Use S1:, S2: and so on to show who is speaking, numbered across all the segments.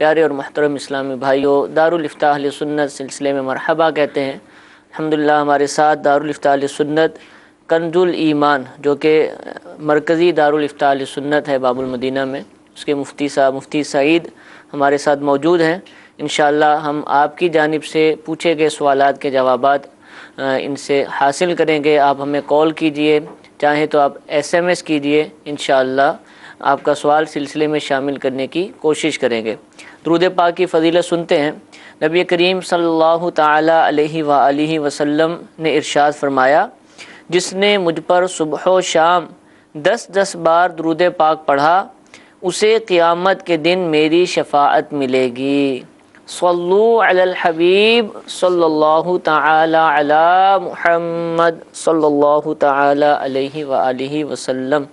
S1: پیارے اور محترم اسلامی بھائیوں، دارالفتاح اہل سنت سلسلے میں مرحبا کہتے ہیں۔ الحمدللہ ہمارے ساتھ دارالفتاح اہل سنت کنز الایمان جو کہ مرکزی دارالفتاح اہل سنت ہے باب المدینہ میں، اس کے مفتی صاحب مفتی سعید ہمارے ساتھ موجود ہیں۔ انشاءاللہ ہم آپ کی جانب سے پوچھے گئے سوالات کے جوابات ان سے حاصل کریں گے۔ آپ ہمیں کال کیجئے، چاہیں تو آپ SMS کیجئے، انشاءاللہ آپ کا سوال سلسلے میں شامل کرنے کی کوشش کریں گے۔ درود پاک کی فضیلت سنتے ہیں۔ نبی کریم صلی اللہ تعالی علیہ وآلہ وسلم نے ارشاد فرمایا، جس نے مجھ پر صبح و شام 10 بار درود پاک پڑھا اسے قیامت کے دن میری شفاعت ملے گی۔ صلو علی الحبیب صلی اللہ تعالی علی محمد صلی اللہ تعالی علیہ وآلہ وسلم۔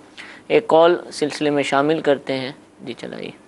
S1: ایک کال سلسلے میں شامل کرتے ہیں، جی چلائیے۔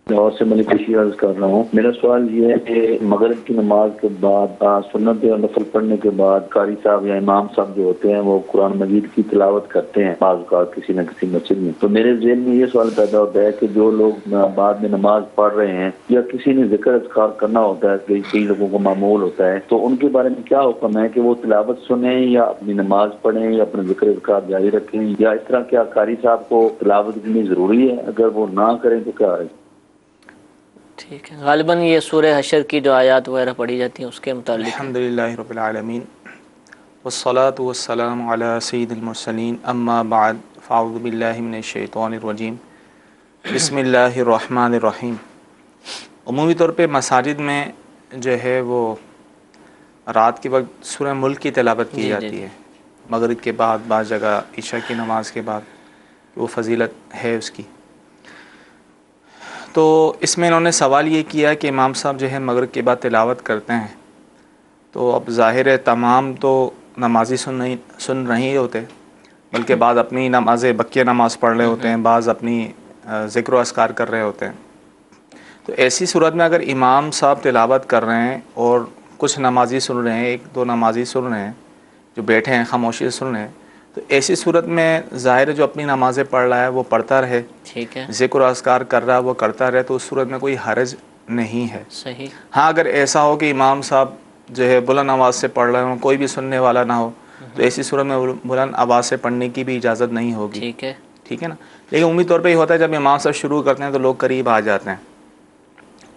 S2: لاہور سے ملک بشیر عرض کر رہا ہوں۔ میرا سوال یہ ہے کہ مغرب کی نماز کے بعد سنت اور نفل پڑھنے کے بعد قاری صاحب یا امام صاحب جو ہوتے ہیں وہ قرآن مجید کی تلاوت کرتے ہیں بعض اوقات کسی نہ کسی مسجد میں، تو میرے ذہن میں یہ سوال پیدا ہوتا ہے کہ جو لوگ بعد میں نماز پڑھ رہے ہیں یا کسی نے ذکر اذکار کرنا ہوتا ہے، کئی لوگوں کو معمول ہوتا ہے، تو ان کے بارے میں کیا حکم ہے کہ وہ تلاوت سنیں یا اپنی نماز پڑھیں یا اپنا ذکر اذکار جاری رکھیں، یا اس طرح کیا قاری صاحب کو تلاوت کرنی ضروری ہے؟ اگر وہ نہ کریں تو کیا ہے؟
S1: ٹھیک ہے، غالباً یہ سورہ حشر کی جو آیات وغیرہ پڑھی جاتی ہیں اس کے متعلق۔
S3: الحمدللہ رب العالمین والصلاة والسلام علی سید المرسلین، اما بعد فاعوذ باللہ من الشیطان الرجیم، بسم اللہ الرحمن الرحیم۔ عمومی طور پہ مساجد میں جو ہے وہ رات کے وقت سورہ ملک کی تلاوت کی جاتی ہے، مغرب کے بعد، بعض جگہ عشاء کی نماز کے بعد، وہ فضیلت ہے اس کی۔ تو اس میں انہوں نے سوال یہ کیا کہ امام صاحب جو ہے مغرب کے بعد تلاوت کرتے ہیں، تو اب ظاہر ہے تمام تو نمازی سن نہیں ہوتے، بلکہ بعض اپنی نماز بقیہ نماز پڑھ رہے ہوتے ہیں، بعض اپنی ذکر و اذکار کر رہے ہوتے ہیں۔ تو ایسی صورت میں اگر امام صاحب تلاوت کر رہے ہیں اور کچھ نمازی سن رہے ہیں، 1-2 نمازی سن رہے ہیں جو بیٹھے ہیں خاموشی سے سن رہے ہیں، تو ایسی صورت میں ظاہر جو اپنی نمازیں پڑھ رہا ہے وہ پڑھتا رہے،
S1: ٹھیک ہے،
S3: ذکر و اذکار کر رہا ہے وہ کرتا رہے، تو اس صورت میں کوئی حرج نہیں ہے۔
S1: صحیح۔
S3: ہاں اگر ایسا ہو کہ امام صاحب جو ہے بلند آواز سے پڑھ رہے ہوں، کوئی بھی سننے والا نہ ہو، تو ایسی صورت میں بلند آواز سے پڑھنے کی بھی اجازت نہیں ہوگی، ٹھیک ہے نا۔ لیکن عمومی طور پہ یہ ہوتا ہے جب امام صاحب شروع کرتے ہیں تو لوگ قریب آ جاتے ہیں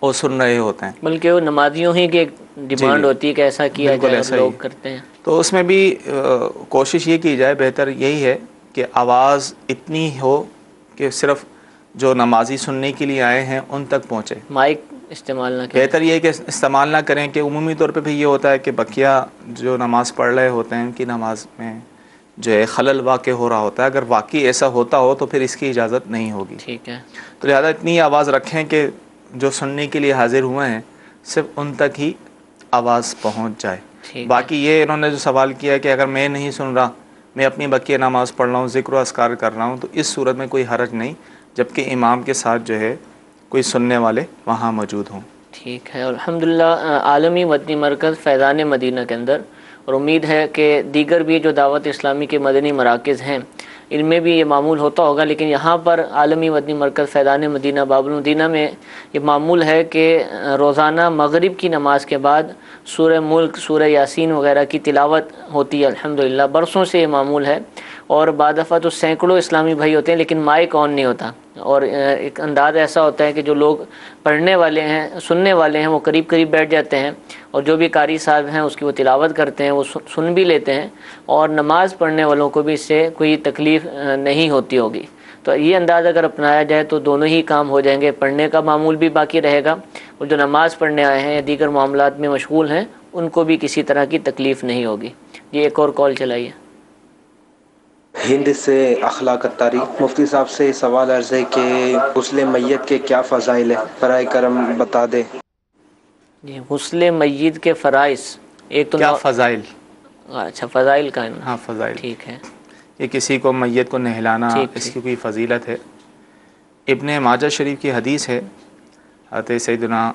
S3: اور سن رہے ہوتے ہیں،
S1: بلکہ وہ نمازیوں ہی کی ڈیمانڈ ہوتی ہے کہ ایسا کیا
S3: بالکل
S1: جائے،
S3: ایسا
S1: اور
S3: ہی
S1: لوگ کرتے ہیں۔
S3: تو اس میں بھی کوشش یہ کی جائے، بہتر یہی ہے کہ آواز اتنی ہو کہ صرف جو نمازی سننے کے لیے آئے ہیں ان تک پہنچے،
S1: مائک استعمال نہ کریں۔
S3: بہتر یہ ہے کہ استعمال نہ کریں، کہ عمومی طور پہ بھی یہ ہوتا ہے کہ بقیہ جو نماز پڑھ رہے ہوتے ہیں ان کی نماز میں جو ہے خلل واقع ہو رہا ہوتا ہے، اگر واقعی ایسا ہوتا ہو تو پھر اس کی اجازت نہیں ہوگی،
S1: ٹھیک ہے۔
S3: تو لہٰذا اتنی آواز رکھیں کہ جو سننے کے لیے حاضر ہوئے ہیں صرف ان تک ہی آواز پہنچ جائے۔ باقی یہ انہوں نے جو سوال کیا ہے کہ اگر میں نہیں سن رہا، میں اپنی بقیہ نماز پڑھ رہا ہوں، ذکر و اذکار کر رہا ہوں، تو اس صورت میں کوئی حرج نہیں، جبکہ امام کے ساتھ جو ہے کوئی سننے والے وہاں موجود ہوں۔
S1: ٹھیک ہے، الحمدللہ عالمی مدنی مرکز فیضان مدینہ کے اندر، اور امید ہے کہ دیگر بھی جو دعوت اسلامی کے مدنی مراکز ہیں ان میں بھی یہ معمول ہوتا ہوگا، لیکن یہاں پر عالمی مدنی مرکز فیضان مدینہ باب المدینہ میں یہ معمول ہے کہ روزانہ مغرب کی نماز کے بعد سورہ ملک، سورہ یاسین وغیرہ کی تلاوت ہوتی ہے۔ الحمدللہ برسوں سے یہ معمول ہے، اور بعض دفعہ تو سینکڑوں اسلامی بھائی ہوتے ہیں لیکن مائک آن نہیں ہوتا، اور ایک انداز ایسا ہوتا ہے کہ جو لوگ پڑھنے والے ہیں، سننے والے ہیں، وہ قریب قریب بیٹھ جاتے ہیں، اور جو بھی قاری صاحب ہیں اس کی وہ تلاوت کرتے ہیں، وہ سن بھی لیتے ہیں، اور نماز پڑھنے والوں کو بھی اس سے کوئی تکلیف نہیں ہوتی ہوگی۔ تو یہ انداز اگر اپنایا جائے تو دونوں ہی کام ہو جائیں گے، پڑھنے کا معمول بھی باقی رہے گا، اور جو نماز پڑھنے آئے ہیں یا دیگر معاملات میں مشغول ہیں ان کو بھی کسی طرح کی تکلیف نہیں ہوگی۔ یہ ایک اور کال چلائیے۔
S4: ہند سے اخلاق اتاری، مفتی صاحب سے سوال عرض ہے کہ غسل میت کے کیا فضائل ہیں، برائے کرم بتا دیں۔
S1: جی، غسل میت کے فرائض، ایک تو
S3: کیا فضائل؟
S1: اچھا، فضائل کا ہے،
S3: ہاں فضائل،
S1: ٹھیک ہے۔
S3: یہ کسی کو میت کو نہلانا اس کی کوئی فضیلت ہے۔ ابن ماجہ شریف کی حدیث ہے، حضرت سیدنا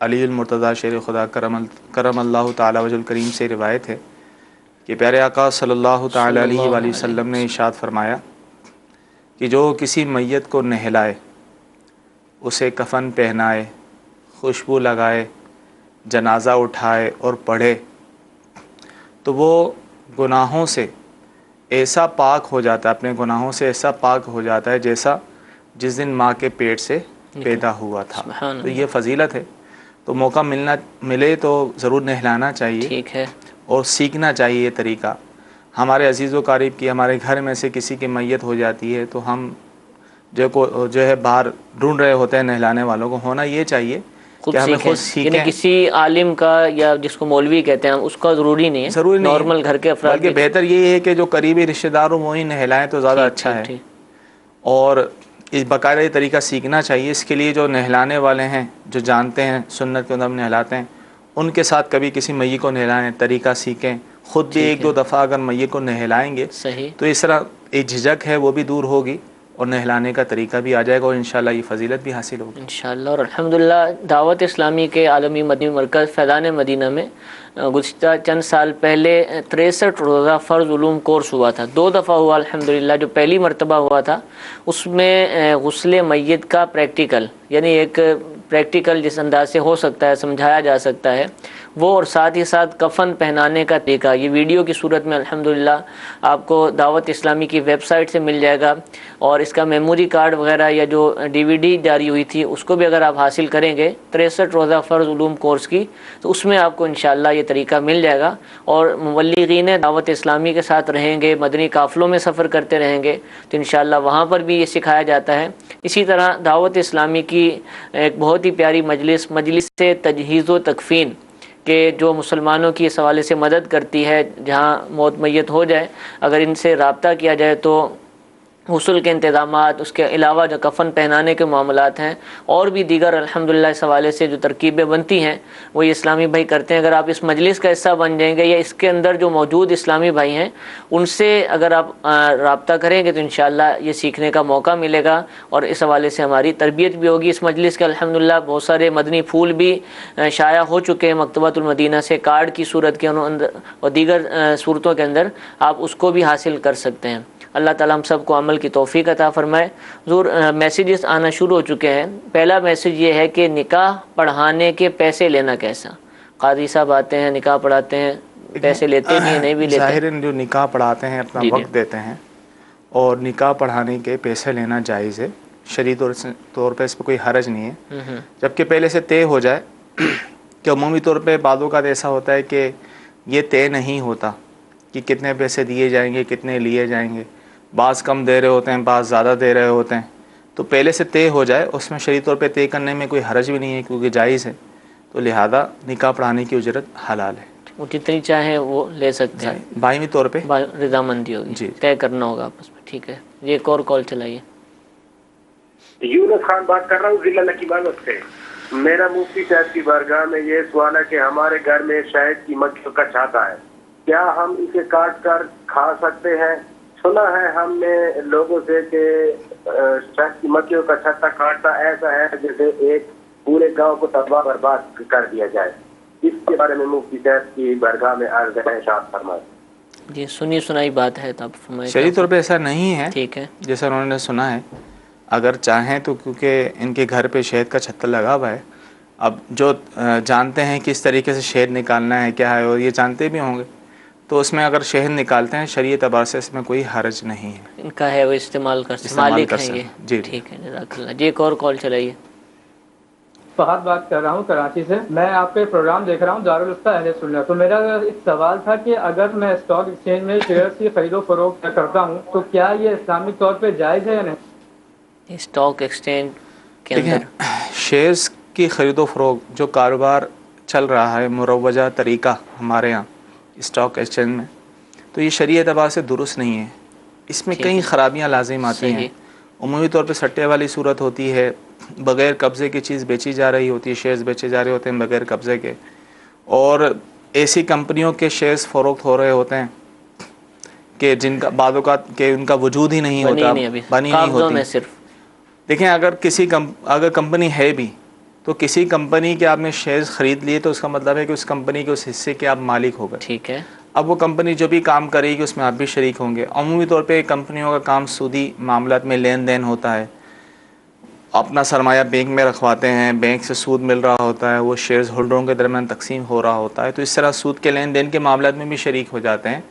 S3: علی المرتضیٰ شیر خدا کرم اللہ تعالی وجہ الکریم سے روایت ہے کہ پیارے آقا صلی اللہ تعالی علیہ وآلہ وسلم نے ارشاد فرمایا کہ جو کسی میت کو نہلائے، اسے کفن پہنائے، خوشبو لگائے, جنازہ اٹھائے اور پڑھے تو وہ گناہوں سے ایسا پاک ہو جاتا ہے, اپنے گناہوں سے ایسا پاک ہو جاتا ہے جیسا جس دن ماں کے پیٹ سے پیدا ہوا تھا. تو یہ فضیلت ہے. تو موقع ملے تو ضرور نہلانا چاہیے,
S1: ٹھیک ہے,
S3: اور سیکھنا چاہیے یہ طریقہ. ہمارے عزیز و قریب کی, ہمارے گھر میں سے کسی کی میت ہو جاتی ہے تو ہم جو ہے باہر ڈھونڈ رہے ہوتے ہیں نہلانے والوں کو. ہونا یہ چاہیے کہ ہمیں خود سیکھیں,
S1: یعنی کسی عالم کا یا جس کو مولوی کہتے ہیں اس کا ضروری نہیں ہے, نارمل گھر کے افراد,
S3: بلکہ بہتر یہی ہے کہ جو قریبی رشتہ دار ہوں وہی نہلائیں تو زیادہ اچھا ہے. اور اس باقاعدہ یہ طریقہ سیکھنا چاہیے. اس کے لیے جو نہلانے والے ہیں, جو جانتے ہیں سنت کے اندر نہلاتے ہیں, ان کے ساتھ کبھی کسی میت کو نہلائیں, طریقہ سیکھیں. خود بھی ایک دو دفعہ اگر میت کو نہلائیں گے تو اس طرح ایک جھجک ہے وہ بھی دور ہوگی اور نہلانے کا طریقہ بھی آ جائے گا, اور انشاءاللہ یہ فضیلت بھی حاصل ہوگی
S1: انشاءاللہ. اور الحمدللہ دعوت اسلامی کے عالمی مدنی مرکز فیضان مدینہ میں گزشتہ چند سال پہلے 63 روزہ فرض علوم کورس ہوا تھا. 2 دفعہ ہوا الحمدللہ. جو پہلی مرتبہ ہوا تھا اس میں غسل میت کا پریکٹیکل, یعنی ایک پریکٹیکل جس انداز سے ہو سکتا ہے, سمجھایا جا سکتا ہے وہ, اور ساتھ ہی ساتھ کفن پہنانے کا طریقہ, یہ ویڈیو کی صورت میں الحمدللہ آپ کو دعوت اسلامی کی ویب سائٹ سے مل جائے گا. اور اس کا میموری کارڈ وغیرہ یا جو DVD جاری ہوئی تھی اس کو بھی اگر آپ حاصل کریں گے 63 روزہ فرض علوم کورس کی, تو اس میں آپ کو انشاءاللہ یہ طریقہ مل جائے گا. اور مبلغین دعوت اسلامی کے ساتھ رہیں گے, مدنی قافلوں میں سفر کرتے رہیں گے تو انشاءاللہ وہاں پر بھی یہ سکھایا جاتا ہے. اسی طرح دعوت اسلامی کی ایک بہت ہی پیاری مجلس سے تجہیز و تکفین کہ جو مسلمانوں کی اس حوالے سے مدد کرتی ہے, جہاں موت میت ہو جائے اگر ان سے رابطہ کیا جائے تو غسل کے انتظامات, اس کے علاوہ جو کفن پہنانے کے معاملات ہیں اور بھی دیگر الحمدللہ اس حوالے سے جو ترکیبیں بنتی ہیں وہ یہ اسلامی بھائی کرتے ہیں. اگر آپ اس مجلس کا حصہ بن جائیں گے یا اس کے اندر جو موجود اسلامی بھائی ہیں ان سے اگر آپ رابطہ کریں گے تو انشاءاللہ یہ سیکھنے کا موقع ملے گا, اور اس حوالے سے ہماری تربیت بھی ہوگی. اس مجلس کے الحمدللہ بہت سارے مدنی پھول بھی شائع ہو چکے ہیں مکتبۃ المدینہ سے, کارڈ کی صورت کے اندر اور دیگر صورتوں کے اندر آپ اس کو بھی حاصل کر سکتے ہیں. اللہ تعالیٰ ہم سب کو عمل کی توفیق عطا فرمائے. حضور میسیجز آنا شروع ہو چکے ہیں. پہلا میسیج یہ ہے کہ نکاح پڑھانے کے پیسے لینا کیسا؟ قاضی صاحب آتے ہیں, نکاح پڑھاتے ہیں, پیسے لیتے نہیں, نہیں بھی لیتے.
S3: ظاہراً جو نکاح پڑھاتے ہیں اپنا وقت دیتے ہیں, اور نکاح پڑھانے کے پیسے لینا جائز ہے شرعی طور پہ, اس پہ کوئی حرج نہیں ہے, جبکہ پہلے سے طے ہو جائے. کہ عمومی طور پہ بعض اوقات ایسا ہوتا ہے کہ یہ طے نہیں ہوتا کہ کتنے پیسے دیے جائیں گے, کتنے لیے جائیں گے. بعض کم دے رہے ہوتے ہیں, بعض زیادہ دے رہے ہوتے ہیں. تو پہلے سے طے ہو جائے, اس میں شرعی طور پہ طے کرنے میں کوئی حرج بھی نہیں ہے کیونکہ جائز ہے. تو لہذا نکاح پڑھانے کی اجرت حلال ہے,
S1: وہ جتنی چاہیں وہ لے سکتے ہیں,
S3: باہمی طور پہ
S1: رضامندی ہوگی,
S3: جی
S1: طے کرنا ہوگا آپس میں. ٹھیک ہے, یہ ایک اور کال چلائیے.
S5: یونس خان بات کر رہا ہوں ضلع نقیبانگ سے. میرا مفتی صاحب کی بارگاہ میں یہ سوال ہے کہ ہمارے گھر میں شہد کی مکھیوں کا چھاتا ہے, کیا ہم اسے کاٹ کر کھا سکتے ہیں؟ سنا ہے ہم نے لوگوں سے کہ شہد کی مکھیوں کا چھتا کاٹنا ایسا ہے جیسے ایک پورے گاؤں کو تباہ برباد کر دیا جائے. اس کے بارے میں مفتی صاحب کی بارگاہ میں عرض ہے, ارشاد فرمائیں.
S1: جی سنی سنائی بات ہے تو آپ فرمائیں.
S3: شرعی طور پہ ایسا نہیں ہے,
S1: ٹھیک ہے,
S3: جیسا انہوں نے سنا ہے. اگر چاہیں تو کیونکہ ان کے گھر پہ شہد کا چھتا لگا ہوا ہے, اب جو جانتے ہیں کس طریقے سے شہد نکالنا ہے کیا ہے, اور یہ جانتے بھی ہوں گے, تو اس میں اگر شہد نکالتے ہیں شرعی اعتبار سے اس میں کوئی حرج نہیں ہے.
S1: ان کا ہے وہ استعمال کر سکتے, مالک ہیں یہ.
S3: جی
S1: ٹھیک ہے, جزاک اللہ. جی ایک اور کال چلائیے.
S6: فہد بات کر رہا ہوں کراچی سے. میں آپ کے پروگرام دیکھ رہا ہوں دارالفتہ اہل سنت. تو میرا ایک سوال تھا کہ اگر میں اسٹاک ایکسچینج میں شیئرز کی خرید و فروخت کرتا ہوں تو کیا یہ اسلامک طور پہ جائز ہے یا نہیں؟
S1: اسٹاک ایکسچینج کے اندر
S3: شیئرز کی خرید و فروخت جو کاروبار چل رہا ہے مروجہ طریقہ ہمارے ہاں اسٹاک ایکسچینج میں, تو یہ شرعی اعتبار سے درست نہیں ہے. اس میں کئی خرابیاں لازم آتی ہیں. عمومی طور پہ سٹے والی صورت ہوتی ہے, بغیر قبضے کی چیز بیچی جا رہی ہوتی ہے, شیئرز بیچے جا رہے ہوتے ہیں بغیر قبضے کے, اور ایسی کمپنیوں کے شیئرز فروخت ہو رہے ہوتے ہیں کہ جن کا بعض اوقات کہ ان کا وجود ہی نہیں ہوتا, بنی نہیں ہوتی.
S1: صرف
S3: دیکھیں اگر کمپنی ہے بھی تو کسی کمپنی کے آپ نے شیئرز خرید لیے تو اس کا مطلب ہے کہ اس کمپنی کے اس حصے کے آپ مالک ہو گئے.
S1: ٹھیک ہے,
S3: اب وہ کمپنی جو بھی کام کرے گی اس میں آپ بھی شریک ہوں گے. عمومی طور پہ کمپنیوں کا کام سودی معاملات میں لین دین ہوتا ہے, اپنا سرمایہ بینک میں رکھواتے ہیں، بینک سے سود مل رہا ہوتا ہے، وہ شیئرز ہولڈروں کے درمیان تقسیم ہو رہا ہوتا ہے، تو اس طرح سود کے لین دین کے معاملات میں بھی شریک ہو جاتے ہیں.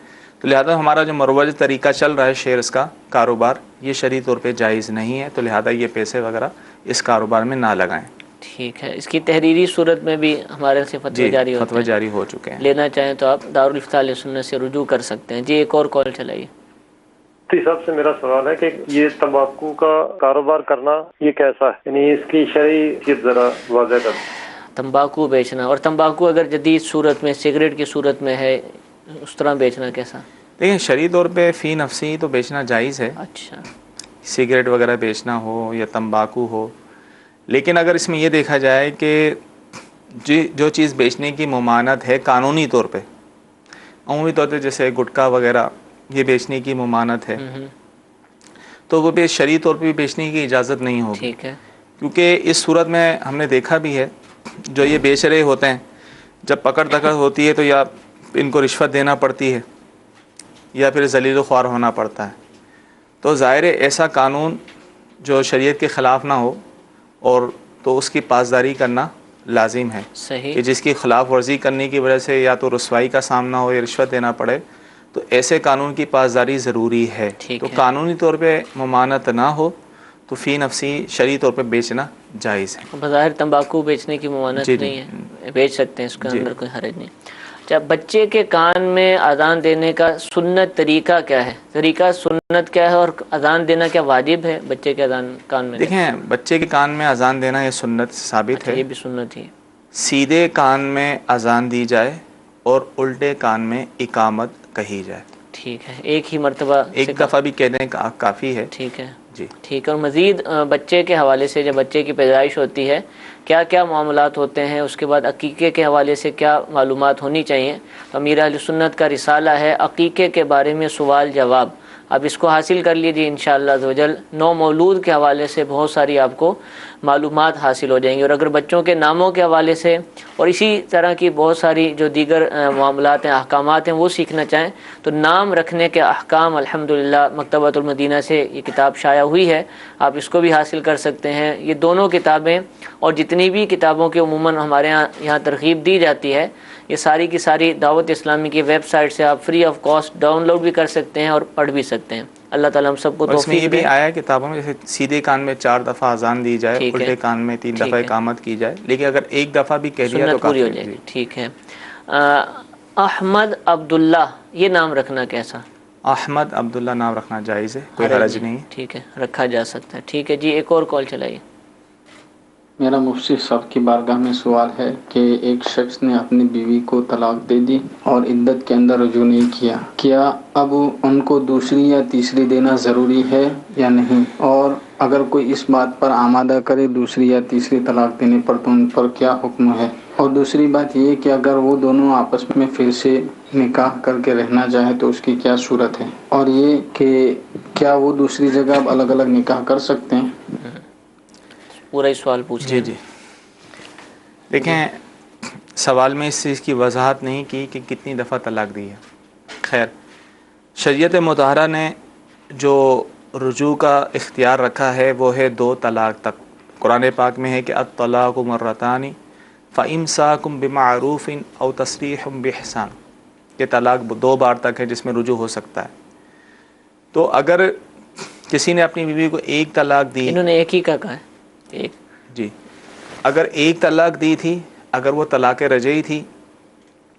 S3: تو لہذا ہمارا جو مروج طریقہ چل رہا ہے شیئرز کا کاروبار، یہ شرعی طور پہ جائز نہیں ہے، تو لہذا یہ پیسے وغیرہ اس کاروبار میں نہ لگائیں.
S1: ٹھیک ہے. اس کی تحریری صورت میں بھی ہمارے سے فتوی جاری ہوتے ہیں،
S3: فتوی جاری ہو چکے ہیں.
S1: لینا چاہیں تو آپ دارالفتاء اہل سنت سے رجوع کر سکتے ہیں. جی ایک اور کال چلائیے.
S7: مفتی صاحب سے میرا سوال ہے کہ یہ تمباکو کا کاروبار کرنا یہ کیسا ہے، یعنی اس کی شرعی حیثیت ذرا واضح کر دیں.
S1: تمباکو بیچنا، اور تمباکو اگر جدید صورت میں سگریٹ کی صورت میں ہے اس طرح بیچنا کیسا؟
S3: دیکھیں شرعی طور پہ فی نفسی تو بیچنا جائز ہے،
S1: اچھا،
S3: سگریٹ وغیرہ بیچنا ہو یا تمباکو ہو، لیکن اگر اس میں یہ دیکھا جائے کہ جو چیز بیچنے کی ممانعت ہے قانونی طور پہ، عمومی طور پہ جیسے گٹکا وغیرہ یہ بیچنے کی ممانعت ہے، تو وہ بھی شرعی طور پہ بھی بیچنے کی اجازت نہیں ہوگی.
S1: ٹھیک ہے.
S3: کیونکہ اس صورت میں ہم نے دیکھا بھی ہے جو یہ بیچ رہے ہوتے ہیں جب پکڑ دکڑ ہوتی ہے تو یا ان کو رشوت دینا پڑتی ہے یا پھر ذلیل و خوار ہونا پڑتا ہے. تو ظاہر ایسا قانون جو شریعت کے خلاف نہ ہو اور تو اس کی پاسداری کرنا لازم ہے.
S1: صحیح.
S3: کہ جس کی خلاف ورزی کرنے کی وجہ سے یا تو رسوائی کا سامنا ہو یا رشوت دینا پڑے، تو ایسے قانون کی پاسداری ضروری ہے. تو قانونی طور پہ ممانعت نہ ہو تو فی نفسی شرعی طور پہ بیچنا جائز ہے.
S1: بظاہر تمباکو بیچنے کی ممانعت نہیں ہے، بیچ سکتے ہیں، اس کے اندر کوئی حرج نہیں. اچھا، بچے کے کان میں اذان دینے کا سنت طریقہ کیا ہے؟ طریقہ سنت کیا ہے اور اذان دینا کیا واجب ہے بچے کے اذان کان میں؟
S3: دیکھیں بچے کے کان میں اذان دینا یہ سنت ثابت ہے.
S1: یہ بھی سنت ہی.
S3: سیدھے کان میں اذان دی جائے اور الٹے کان میں اقامت کہی جائے.
S1: ٹھیک ہے. ایک ہی مرتبہ
S3: ایک دفعہ بھی کہنے کا کافی ہے.
S1: ٹھیک ہے.
S3: جی
S1: ٹھیک ہے. اور مزید بچے کے حوالے سے جب بچے کی پیدائش ہوتی ہے کیا کیا معاملات ہوتے ہیں، اس کے بعد عقیقے کے حوالے سے کیا معلومات ہونی چاہیے؟ تو امیر اہل سنت کا رسالہ ہے عقیقے کے بارے میں سوال جواب، اب اس کو حاصل کر لیجیے انشاءاللہ عزوجل. نو مولود کے حوالے سے بہت ساری آپ کو معلومات حاصل ہو جائیں گی، اور اگر بچوں کے ناموں کے حوالے سے اور اسی طرح کی بہت ساری جو دیگر معاملات ہیں، احکامات ہیں، وہ سیکھنا چاہیں تو نام رکھنے کے احکام الحمدللہ مکتبۃ المدینہ سے یہ کتاب شائع ہوئی ہے، آپ اس کو بھی حاصل کر سکتے ہیں. یہ دونوں کتابیں اور جتنی بھی کتابوں کی عموماً ہمارے یہاں ترغیب دی جاتی ہے، یہ ساری کی ساری دعوت اسلامی کی ویب سائٹ سے آپ free of cost download بھی کر سکتے ہیں اور پڑھ بھی سکتے ہیں. اللہ تعالیٰ ہم سب کو
S3: توفیق دے. اس میں یہ بھی آیا ہے کتابوں میں جیسے سیدھے کان میں 4 دفعہ اذان دی جائے، الٹے کان میں 3 دفعہ اقامت کی جائے، لیکن اگر ایک دفعہ بھی کہہ دیا تو
S1: پوری ہو جائے گی. ٹھیک ہے. احمد عبداللہ یہ نام رکھنا کیسا؟
S3: احمد عبداللہ نام رکھنا جائز ہے، کوئی حرج نہیں.
S1: ٹھیک ہے، رکھا جا سکتا ہے. ٹھیک ہے جی، ایک اور کال چلائیے.
S8: میرا مفتی صاحب کی بارگاہ میں سوال ہے کہ ایک شخص نے اپنی بیوی کو طلاق دے دی اور عدت کے اندر رجوع نہیں کیا، کیا اب ان کو دوسری یا تیسری دینا ضروری ہے یا نہیں؟ اور اگر کوئی اس بات پر آمادہ کرے دوسری یا تیسری طلاق دینے پر تو ان پر کیا حکم ہے؟ اور دوسری بات یہ کہ اگر وہ دونوں آپس میں پھر سے نکاح کر کے رہنا چاہے تو اس کی کیا صورت ہے؟ اور یہ کہ کیا وہ دوسری جگہ اب الگ الگ نکاح کر سکتے ہیں؟
S1: پورا ہی سوال پوچھ
S3: جی جی. دیکھیں سوال میں اس چیز کی وضاحت نہیں کی کہ کتنی دفعہ طلاق دی ہے. خیر، شریعت مطہرہ نے جو رجوع کا اختیار رکھا ہے وہ ہے 2 طلاق تک. قرآن پاک میں ہے کہ الطلاق مرتان فامساک بمعروف او تسریح باحسان، کہ طلاق 2 بار تک ہے جس میں رجوع ہو سکتا ہے. تو اگر کسی نے اپنی بیوی کو 1 طلاق دی،
S1: انہوں نے ایک ہی کا کہا ہے، ایک
S3: جی، اگر 1 طلاق دی تھی، اگر وہ طلاق رجعی تھی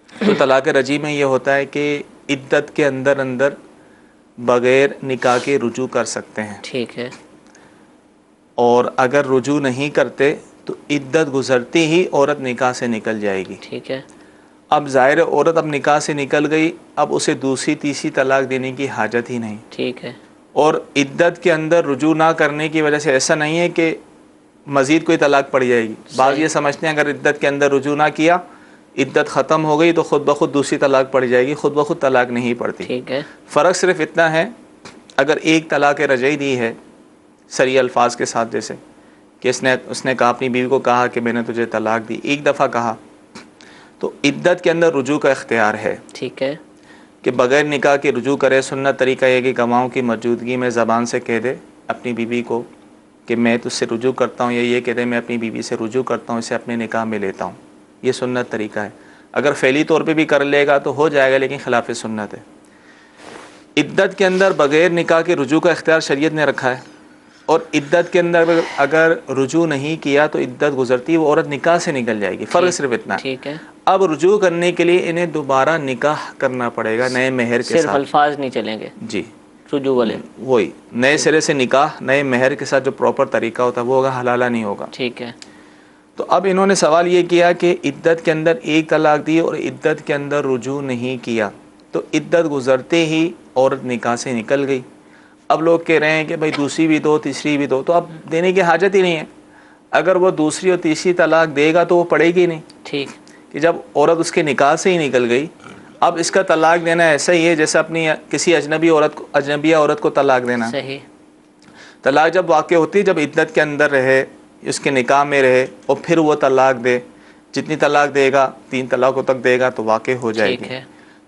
S3: تو طلاق رجعی میں یہ ہوتا ہے کہ عدت کے اندر بغیر نکاح کے رجوع کر سکتے ہیں.
S1: ٹھیک ہے.
S3: اور اگر رجوع نہیں کرتے تو عدت گزرتی ہی عورت نکاح سے نکل جائے گی.
S1: ٹھیک ہے.
S3: اب ظاہر عورت اب نکاح سے نکل گئی، اب اسے دوسری تیسری طلاق دینے کی حاجت ہی نہیں.
S1: ٹھیک ہے.
S3: اور عدت کے اندر رجوع نہ کرنے کی وجہ سے ایسا نہیں ہے کہ مزید کوئی طلاق پڑ جائے گی. بعض یہ سمجھتے ہیں اگر عدت کے اندر رجوع نہ کیا، عدت ختم ہو گئی تو خود بخود دوسری طلاق پڑ جائے گی. خود بخود طلاق نہیں پڑتی.
S1: ٹھیک ہے.
S3: فرق صرف اتنا ہے، اگر 1 طلاق رجعی دی ہے صریح الفاظ کے ساتھ، جیسے کہ اس نے کہا اپنی بیوی کو کہا کہ میں نے تجھے طلاق دی، 1 دفعہ کہا، تو عدت کے اندر رجوع کا اختیار ہے.
S1: ٹھیک ہے.
S3: کہ بغیر نکاح کے رجوع کرے. سنت طریقہ یہ کہ گواہوں کی موجودگی میں زبان سے کہہ دے اپنی بیوی کو کہ میں تجھ سے رجوع کرتا ہوں، یا یہ کہتے ہیں میں اپنی بیوی سے رجوع کرتا ہوں، اسے اپنے نکاح میں لیتا ہوں. یہ سنت طریقہ ہے. اگر فعلی طور پہ بھی کر لے گا تو ہو جائے گا، لیکن خلاف سنت ہے. عدت کے اندر بغیر نکاح کے رجوع کا اختیار شریعت نے رکھا ہے، اور عدت کے اندر اگر رجوع نہیں کیا تو عدت گزرتی وہ عورت نکاح سے نکل جائے گی. فرق صرف اتنا ہے. اب رجوع کرنے کے لیے انہیں دوبارہ نکاح کرنا پڑے گا نئے مہر کے ساتھ.
S1: صرف الفاظ نہیں چلیں گے
S3: جی،
S1: رجوع والے
S3: وہی نئے سرے سے نکاح نئے مہر کے ساتھ جو پراپر طریقہ ہوتا ہے وہ ہوگا، حلالہ نہیں ہوگا.
S1: ٹھیک ہے.
S3: تو اب انہوں نے سوال یہ کیا کہ عدت کے اندر ایک طلاق دی اور عدت کے اندر رجوع نہیں کیا، تو عدت گزرتے ہی عورت نکاح سے نکل گئی. اب لوگ کہہ رہے ہیں کہ بھائی دوسری بھی دو تیسری بھی دو، تو اب دینے کی حاجت ہی نہیں ہے. اگر وہ دوسری اور تیسری طلاق دے گا تو وہ پڑے گی نہیں.
S1: ٹھیک
S3: کہ جب عورت اس کے نکاح سے ہی نکل گئی، اب اس کا طلاق دینا ایسا ہی ہے جیسے اپنی کسی اجنبیہ عورت کو طلاق دینا.
S1: صحیح.
S3: طلاق جب واقع ہوتی ہے جب عدت کے اندر رہے، اس کے نکاح میں رہے، اور پھر وہ طلاق دے، جتنی طلاق دے گا 3 طلاقوں تک دے گا تو واقع ہو جائے گی.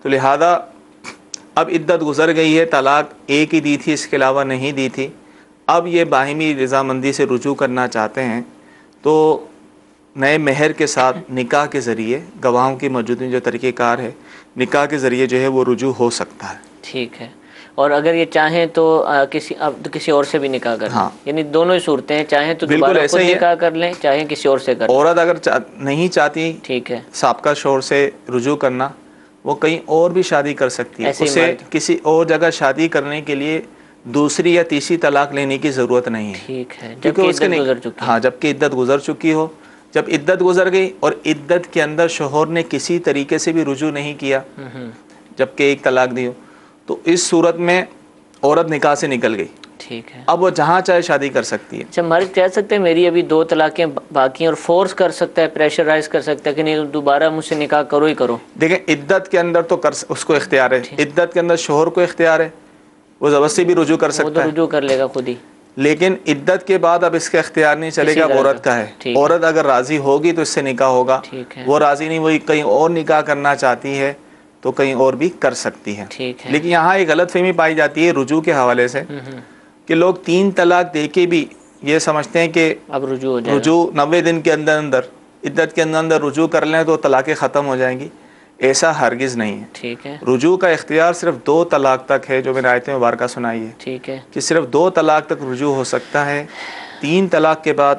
S3: تو لہذا اب عدت گزر گئی ہے، طلاق ایک ہی دی تھی، اس کے علاوہ نہیں دی تھی. اب یہ باہمی رضامندی سے رجوع کرنا چاہتے ہیں تو نئے مہر کے ساتھ نکاح کے ذریعے، گواہوں کی موجودگی جو طریقہ کار ہے، نکاح کے ذریعے جو ہے وہ رجوع ہو سکتا ہے.
S1: ٹھیک ہے. اور اگر یہ چاہیں تو کسی اور سے بھی نکاح کر لیں، یعنی دونوں ہی صورتیں ہیں، چاہیں تو دوبارہ خود نکاح کر لیں، چاہیں کسی اور سے کر لیں.
S3: عورت اگر نہیں چاہتی
S1: ٹھیک ہے
S3: سابقہ شوہر سے رجوع کرنا، وہ کہیں اور بھی شادی کر سکتی ہے. اسے کسی اور جگہ شادی کرنے کے لیے دوسری یا تیسری طلاق لینے کی ضرورت نہیں ہے.
S1: ٹھیک ہے. جبکہ
S3: عدت گزر چکی ہو. جب عدت گزر گئی اور عدت کے اندر شوہر نے کسی طریقے سے بھی رجوع نہیں کیا جبکہ ایک طلاق دی ہو، تو اس صورت میں عورت نکاح سے نکل گئی.
S1: ٹھیک ہے.
S3: اب وہ جہاں چاہے شادی کر سکتی ہے.
S1: اچھا، مرد کہہ سکتے ہیں میری ابھی 2 طلاقیں باقی ہیں، اور فورس کر سکتا ہے، پریشرائز کر سکتا ہے کہ نہیں دوبارہ مجھ سے نکاح کرو ہی کرو.
S3: دیکھیں عدت کے اندر تو اس کو اختیار ہے، عدت کے اندر شوہر کو اختیار ہے، وہ زبردستی بھی رجوع کر سکتا ہے،
S1: رجوع کر لے گا خود ہی.
S3: لیکن عدت کے بعد اب اس کا اختیار نہیں چلے گا، عورت کا ہے. عورت اگر راضی ہوگی تو اس سے نکاح ہوگا، وہ راضی نہیں، وہی کہیں اور نکاح کرنا چاہتی ہے تو کہیں اور بھی کر سکتی ہے. لیکن یہاں ایک غلط فہمی پائی جاتی ہے رجوع کے حوالے سے کہ لوگ 3 طلاق دے کے بھی یہ سمجھتے ہیں کہ
S1: اب رجوع
S3: 90 دن کے اندر عدت کے اندر رجوع کر لیں تو طلاقیں ختم ہو جائیں گی. ایسا ہرگز نہیں ہے.
S1: ٹھیک ہے.
S3: رجوع کا اختیار صرف 2 طلاق تک ہے، جو میں نے آیت مبارکہ سنائی ہے.
S1: ٹھیک ہے. کہ
S3: صرف 2 طلاق تک رجوع ہو سکتا ہے. 3 طلاق کے بعد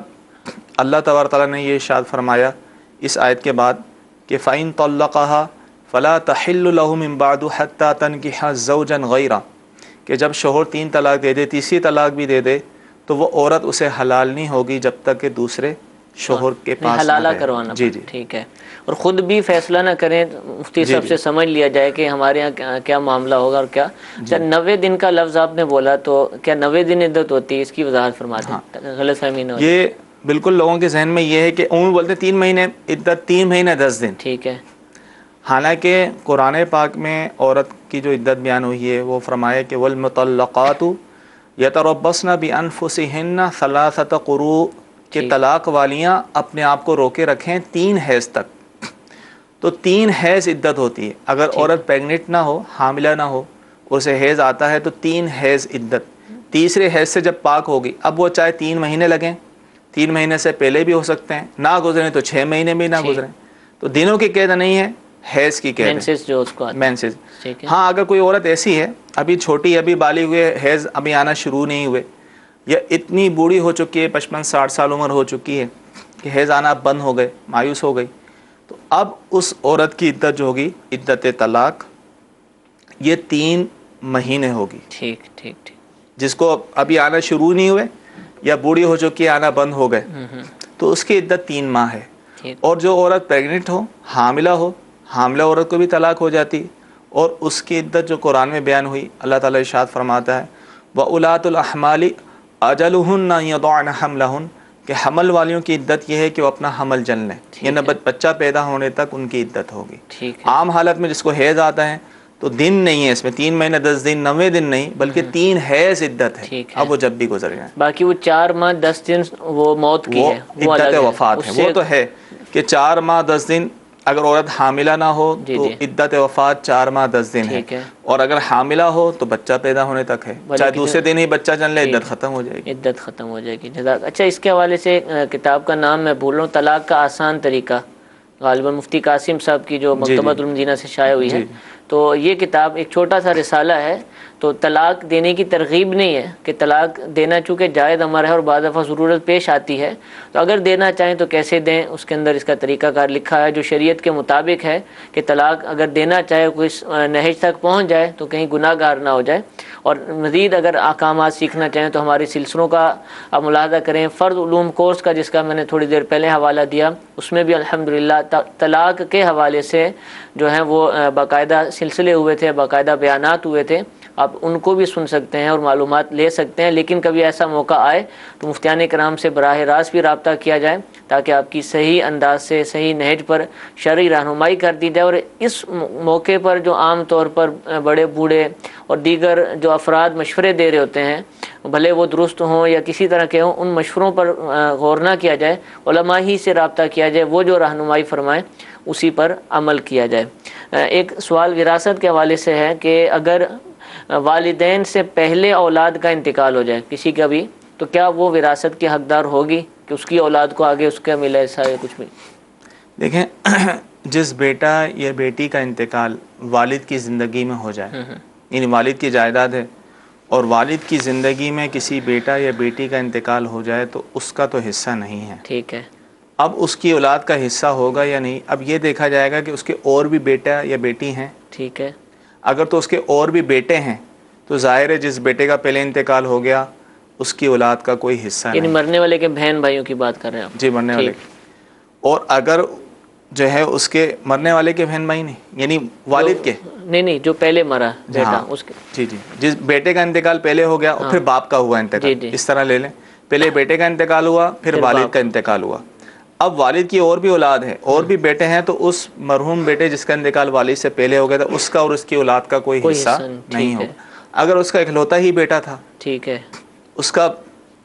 S3: اللہ تبارک تعالیٰ نے یہ ارشاد فرمایا اس آیت کے بعد کہ فَإِن طَلَّقَهَا فَلَا تَحِلُّ لَهُ مِن بَعْدُ حَتَّى تَنكِحَ زَوْجًا غَيْرَهُ، کہ جب شوہر 3 طلاق دے دے، تیسری طلاق بھی دے دے، تو وہ عورت اسے حلال نہیں ہوگی جب تک کہ دوسرے شوہر کے پاس
S1: حلالہ کروانا.
S3: جی.
S1: ٹھیک ہے. اور خود بھی فیصلہ نہ کریں، مفتی صاحب سے سمجھ لیا جائے کہ ہمارے یہاں کیا معاملہ ہوگا اور کیا. 90 دن کا لفظ آپ نے بولا، تو کیا 90 دن عدت ہوتی ہے؟ اس کی وضاحت فرما دیں، غلط فہمی نہ ہو.
S3: یہ بالکل لوگوں کے ذہن میں یہ ہے کہ عموماً بولتے 3 مہینے عدت، 3 مہینے 10 دن.
S1: ٹھیک ہے.
S3: حالانکہ قرآن پاک میں عورت کی جو عدت بیان ہوئی ہے وہ فرمایا کہ والمطلقات یتربصن بانفسہن 3 قروء، کہ طلاق والیاں اپنے آپ کو روکے رکھیں 3 حیض تک. تو 3 حیض عدت ہوتی ہے. اگر عورت پیگنٹ نہ ہو، حاملہ نہ ہو، اسے حیض آتا ہے تو 3 حیض عدت. تیسرے حیض سے جب پاک ہوگی، اب وہ چاہے 3 مہینے لگیں، 3 مہینے سے پہلے بھی ہو سکتے ہیں، نہ گزریں تو 6 مہینے بھی نہ گزریں. تو دنوں کی قید نہیں ہے، حیض کی قید ہے، مینسز. ہاں اگر کوئی عورت ایسی ہے ابھی چھوٹی، ابھی بالغ ہوئے، حیض ابھی آنا شروع نہیں ہوئے، یا اتنی بوڑھی ہو چکی ہے، 55-60 سال عمر ہو چکی ہے کہ حیض آنا بند ہو گئے، مایوس ہو گئی، تو اب اس عورت کی عدت جو ہوگی، عدت طلاق، یہ 3 مہینے ہوگی.
S1: ٹھیک ٹھیک ٹھیک.
S3: جس کو ابھی آنا شروع نہیں ہوئے یا بوڑھی ہو چکی ہے، آنا بند ہو گئے، تو اس کی عدت 3 ماہ ہے. اور جو عورت پیگنٹ ہو، حاملہ ہو، حاملہ عورت کو بھی طلاق ہو جاتی، اور اس کی عدت جو قرآن میں بیان ہوئی، اللہ تعالیٰ ارشاد فرماتا ہے وَأُولَاتُ الْأَحْمَالِ أَجَلُهُنَّ أَن يَضَعْنَ حَمْلَهُنَّ، کہ حمل والیوں کی عدت یہ ہے کہ وہ اپنا حمل جن لیں، یعنی بچہ پیدا ہونے تک ان کی عدت ہوگی. عام حالت میں جس کو حیض آتا ہے تو دن نہیں ہے اس میں، 3 مہینے 10 دن 90 دن نہیں، بلکہ 3 حیض عدت ہے. اب وہ جب بھی گزر جائیں.
S1: باقی وہ 4 ماہ 10 دن وہ موت کی ہے،
S3: وہ عدت وفات ہے. وہ تو ہے کہ 4 ماہ 10 دن اگر عورت حاملہ نہ ہو تو عدت وفات 4 ماہ 10 دن ہے، اور اگر حاملہ ہو تو بچہ پیدا ہونے تک ہے، چاہے دوسرے دن ہی بچہ جن لے عدت ختم ہو جائے گی،
S1: عدت ختم ہو جائے گی۔ جزاک۔ اچھا، اس کے حوالے سے کتاب کا نام میں بھول رہا ہوں، طلاق کا آسان طریقہ، غالباً مفتی قاسم صاحب کی جو مکتبۃ المدینہ سے شائع ہوئی ہے، تو یہ کتاب ایک چھوٹا سا رسالہ ہے، تو طلاق دینے کی ترغیب نہیں ہے کہ طلاق دینا چونکہ جائز امر ہے اور بعض دفعہ ضرورت پیش آتی ہے، تو اگر دینا چاہیں تو کیسے دیں، اس کے اندر اس کا طریقہ کار لکھا ہے جو شریعت کے مطابق ہے کہ طلاق اگر دینا چاہے کوئی نہج تک پہنچ جائے تو کہیں گناہ گار نہ ہو جائے۔ اور مزید اگر احکامات سیکھنا چاہیں تو ہمارے سلسلوں کا آپ ملاحظہ کریں، فرد علوم کورس کا جس کا میں نے تھوڑی دیر پہلے حوالہ دیا، اس میں بھی الحمدللہ طلاق کے حوالے سے جو ہیں وہ باقاعدہ سلسلے ہوئے تھے، باقاعدہ بیانات ہوئے تھے، آپ ان کو بھی سن سکتے ہیں اور معلومات لے سکتے ہیں۔ لیکن کبھی ایسا موقع آئے تو مفتیان کرام سے براہ راست بھی رابطہ کیا جائے تاکہ آپ کی صحیح انداز سے صحیح نہج پر شرعی رہنمائی کر دی جائے۔ اور اس موقع پر جو عام طور پر بڑے بوڑھے اور دیگر جو افراد مشورے دے رہے ہوتے ہیں، بھلے وہ درست ہوں یا کسی طرح کے ہوں، ان مشوروں پر غور نہ کیا جائے، علماء ہی سے رابطہ کیا جائے، وہ جو رہنمائی فرمائیں اسی پر عمل کیا جائے۔ ایک سوال وراثت کے حوالے سے ہے کہ اگر والدین سے پہلے اولاد کا انتقال ہو جائے کسی کا بھی، تو کیا وہ وراثت کی حقدار ہوگی کہ اس کی اولاد کو آگے اس کا ملے، ایسا یا کچھ بھی؟
S3: دیکھیں، جس بیٹا یا بیٹی کا انتقال والد کی زندگی میں ہو جائے، یعنی والد کی جائیداد ہے اور والد کی زندگی میں کسی بیٹا یا بیٹی کا انتقال ہو جائے تو اس کا تو حصہ نہیں ہے،
S1: ٹھیک ہے۔
S3: اب اس کی اولاد کا حصہ ہوگا یا نہیں، اب یہ دیکھا جائے گا کہ اس کے اور بھی بیٹا یا بیٹی ہیں،
S1: ٹھیک ہے۔
S3: اگر تو اس کے اور بھی بیٹے ہیں تو ظاہر ہے جس بیٹے کا پہلے انتقال ہو گیا اس کی اولاد کا کوئی حصہ
S1: یعنی
S3: نہیں،
S1: مرنے والے کے بہن بھائیوں کی بات کر رہے ہیں آپ؟
S3: جی، مرنے والے۔ اور اگر جو ہے اس کے مرنے والے کے بہن بھائی نہیں، یعنی والد کے
S1: نہیں جو پہلے مرا بیٹا، اس کے،
S3: جی جس بیٹے کا انتقال پہلے ہو گیا اور پھر باپ کا ہوا انتقال، اس طرح لے لیں، پہلے بیٹے کا انتقال ہوا پھر والد کا انتقال ہوا، اب والد کی اور بھی اولاد ہے اور بھی بیٹے ہیں، تو اس مرحوم بیٹے جس کا انتقال والد سے پہلے ہو گیا تھا اس کا اور اس کی اولاد کا کوئی حصہ نہیں ہوگا۔ اگر اس کا اکلوتا ہی بیٹا تھا،
S1: ٹھیک ہے،
S3: اس کا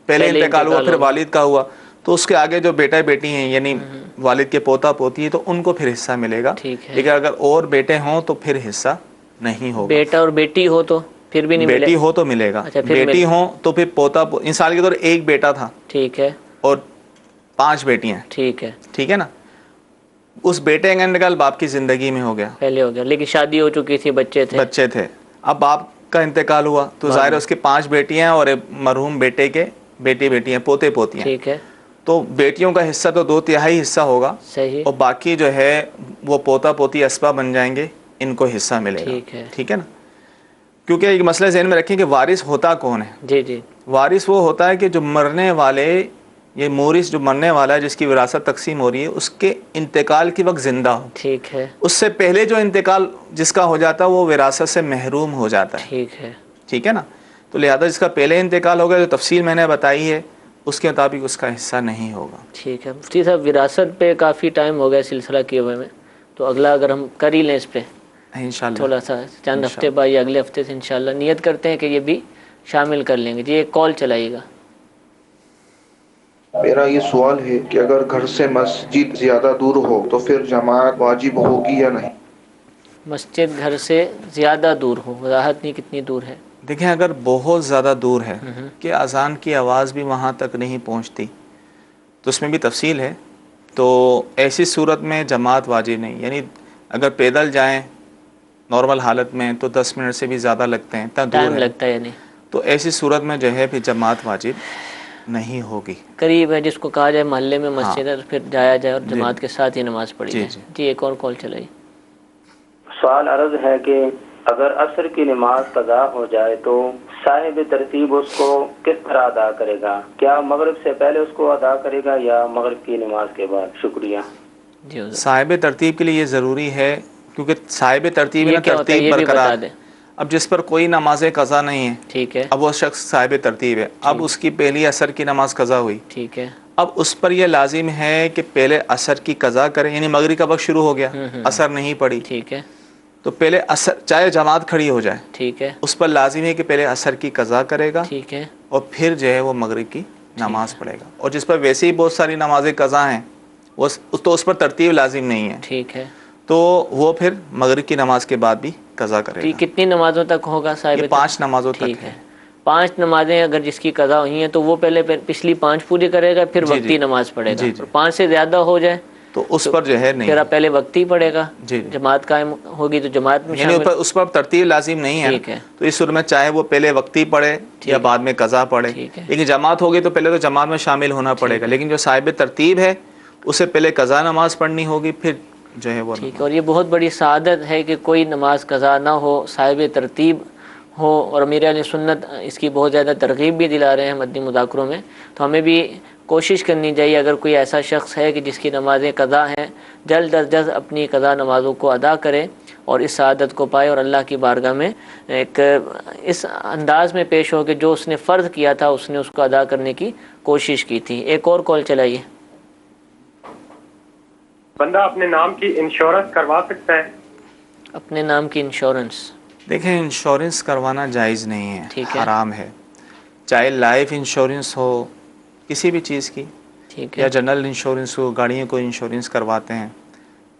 S3: پہلے انتقال ہوا پھر والد کا ہوا، تو اس کے آگے جو بیٹا بیٹی ہیں یعنی والد کے پوتا پوتی ہے تو ان کو پھر حصہ ملے گا، لیکن اگر اور بیٹے ہوں تو پھر حصہ نہیں ہوگا۔
S1: بیٹا اور بیٹی ہو تو پھر بھی نہیں ملے گا؟
S3: بیٹی ہو تو ملے گا، بیٹی ہوں تو پھر پوتا، مثال کے طور ایک بیٹا تھا، ٹھیک ہے، اور 5 بیٹیاں، ٹھیک ہے نا، اس بیٹے کا انتقال باپ کی زندگی میں ہو گیا، پہلے ہو گیا، لیکن شادی ہو چکی تھی، بچے تھے، اب باپ کا انتقال ہوا تو ظاہر ہے اس کے 5 بیٹیاں اور مرحوم بیٹے کے بیٹیاں، پوتے پوتیاں، ٹھیک ہے، تو بیٹیوں کا حصہ تو 2/3 حصہ ہوگا، صحیح، اور باقی جو ہے وہ پوتا پوتی اسبا بن جائیں گے، ان کو حصہ ملے گا، ٹھیک ہے نا۔ کیونکہ ایک مسئلہ ذہن میں رکھیں کہ وارث ہوتا کون ہے؟ جی، وارث وہ ہوتا ہے کہ جو مرنے والے، یہ مورث جو مرنے والا ہے جس کی وراثت تقسیم ہو رہی ہے، اس کے انتقال کے وقت زندہ ہو، ٹھیک ہے، اس سے پہلے جو انتقال جس کا ہو جاتا ہے وہ وراثت سے محروم ہو جاتا ہے، ٹھیک ہے نا۔ تو لہذا جس کا پہلے انتقال ہو گیا، جو تفصیل میں نے بتائی ہے اس کے مطابق اس کا حصہ نہیں ہوگا۔ ٹھیک ہے مفتی صاحب، وراثت پہ کافی ٹائم ہو گیا سلسلہ کیے ہوئے میں، تو اگلا اگر ہم کر ہی لیں اس پہ انشاءاللہ، تھوڑا سا چند ہفتے بعد یا اگلے ہفتے سے انشاءاللہ نیت کرتے ہیں کہ یہ بھی شامل کر لیں گے۔ جی، ایک کال چلائیے گا۔
S9: میرا یہ سوال ہے کہ اگر گھر سے مسجد زیادہ دور ہو تو پھر جماعت واجب ہوگی یا نہیں؟
S1: مسجد گھر سے زیادہ دور ہو، وضاحت نہیں کتنی دور ہے؟
S3: دیکھیں، اگر بہت زیادہ دور ہے کہ اذان کی آواز بھی وہاں تک نہیں پہنچتی تو اس میں بھی تفصیل ہے، تو ایسی صورت میں جماعت واجب نہیں، یعنی اگر پیدل جائیں نارمل حالت میں تو 10 منٹ سے بھی زیادہ لگتے ہیں، اتنا دور لگتا ہے، یعنی تو ایسی صورت میں جو ہے پھر جماعت واجب نہیں ہوگی۔ قریب ہے جس کو کہا جائے محلے میں مسجد ہے، پھر جایا جائے اور جماعت کے ساتھ ہی نماز پڑھی جائے۔ جی، ایک اور کال چلائی۔
S10: سوال عرض ہے کہ اگر عصر کی نماز قضا ہو جائے تو صاحب ترتیب اس کو کس طرح ادا کرے گا؟ کیا مغرب سے پہلے اس کو ادا کرے گا یا مغرب کی نماز کے بعد؟ شکریہ۔
S3: صاحب ترتیب کے لیے یہ ضروری ہے کیونکہ صاحب ترتیب ہے، ترتیب برقرار ہے۔ اب جس پر کوئی نماز قضا نہیں ہے، ٹھیک ہے، اب وہ شخص صاحب ترتیب ہے، اب اس کی پہلی عصر کی نماز قضا ہوئی، ٹھیک ہے، اب اس پر یہ لازم ہے کہ پہلے عصر کی قضا کرے، یعنی مغرب کا وقت شروع ہو گیا، عصر نہیں پڑی، ٹھیک ہے، تو پہلے عصر، چاہے جماعت کھڑی ہو جائے، ٹھیک ہے، اس پر لازم ہے کہ پہلے عصر کی قضا کرے گا، ٹھیک ہے، اور پھر جو ہے وہ مغرب کی نماز پڑھے گا۔ اور جس پر ویسے ہی بہت ساری نمازیں قضا ہیں، تو اس پر ترتیب لازم نہیں ہے،
S1: ٹھیک ہے،
S3: تو وہ پھر مغرب کی نماز کے بعد بھی قضا کرے گا۔
S1: کتنی نمازوں تک ہوگا صاحب؟
S3: یہ 5 نمازوں تک ہے۔
S1: 5 نمازیں اگر جس کی قضا ہوئی ہیں تو وہ پہلے پچھلی 5 پوری کرے گا، پھر وقتی نماز پڑھے گا۔ 5 سے زیادہ ہو جائے
S3: تو اس پر جو ہے نہیں،
S1: پھر پہلے وقتی پڑھے گا،
S3: جی
S1: جماعت قائم ہوگی تو جماعت میں
S3: یعنی اس پر ترتیب لازم نہیں ہے،
S1: ٹھیک ہے،
S3: تو اس صورت میں چاہے وہ پہلے وقتی پڑھے یا بعد میں قضا پڑھے، لیکن جماعت ہوگی تو پہلے تو جماعت میں شامل ہونا پڑے گا، لیکن جو صاحب ترتیب ہے اسے پہلے قضا نماز پڑھنی ہوگی، پھر جو ہے وہ
S1: ٹھیک ہے۔ اور یہ بہت بڑی سعادت ہے کہ کوئی نماز قضا نہ ہو، صاحب ترتیب ہو، اور امیر اہل سنت اس کی بہت زیادہ ترغیب بھی دلا رہے ہیں مدنی مذاکروں میں۔ تو ہمیں بھی کوشش کرنی چاہیے، اگر کوئی ایسا شخص ہے کہ جس کی نمازیں قضا ہیں، جلد از جلد اپنی قضا نمازوں کو ادا کرے اور اس سعادت کو پائے، اور اللہ کی بارگاہ میں ایک اس انداز میں پیش ہو کہ جو اس نے فرض کیا تھا اس نے اس کو ادا کرنے کی کوشش کی تھی۔ ایک اور کال چلائیے۔
S7: بندہ اپنے نام کی انشورنس کروا سکتا ہے؟
S1: اپنے نام کی انشورنس،
S3: دیکھیں انشورنس کروانا جائز نہیں ہے، حرام ہے، چاہے لائف انشورنس ہو کسی بھی چیز کی، یا جنرل انشورنس ہو، گاڑیوں کو انشورنس کرواتے ہیں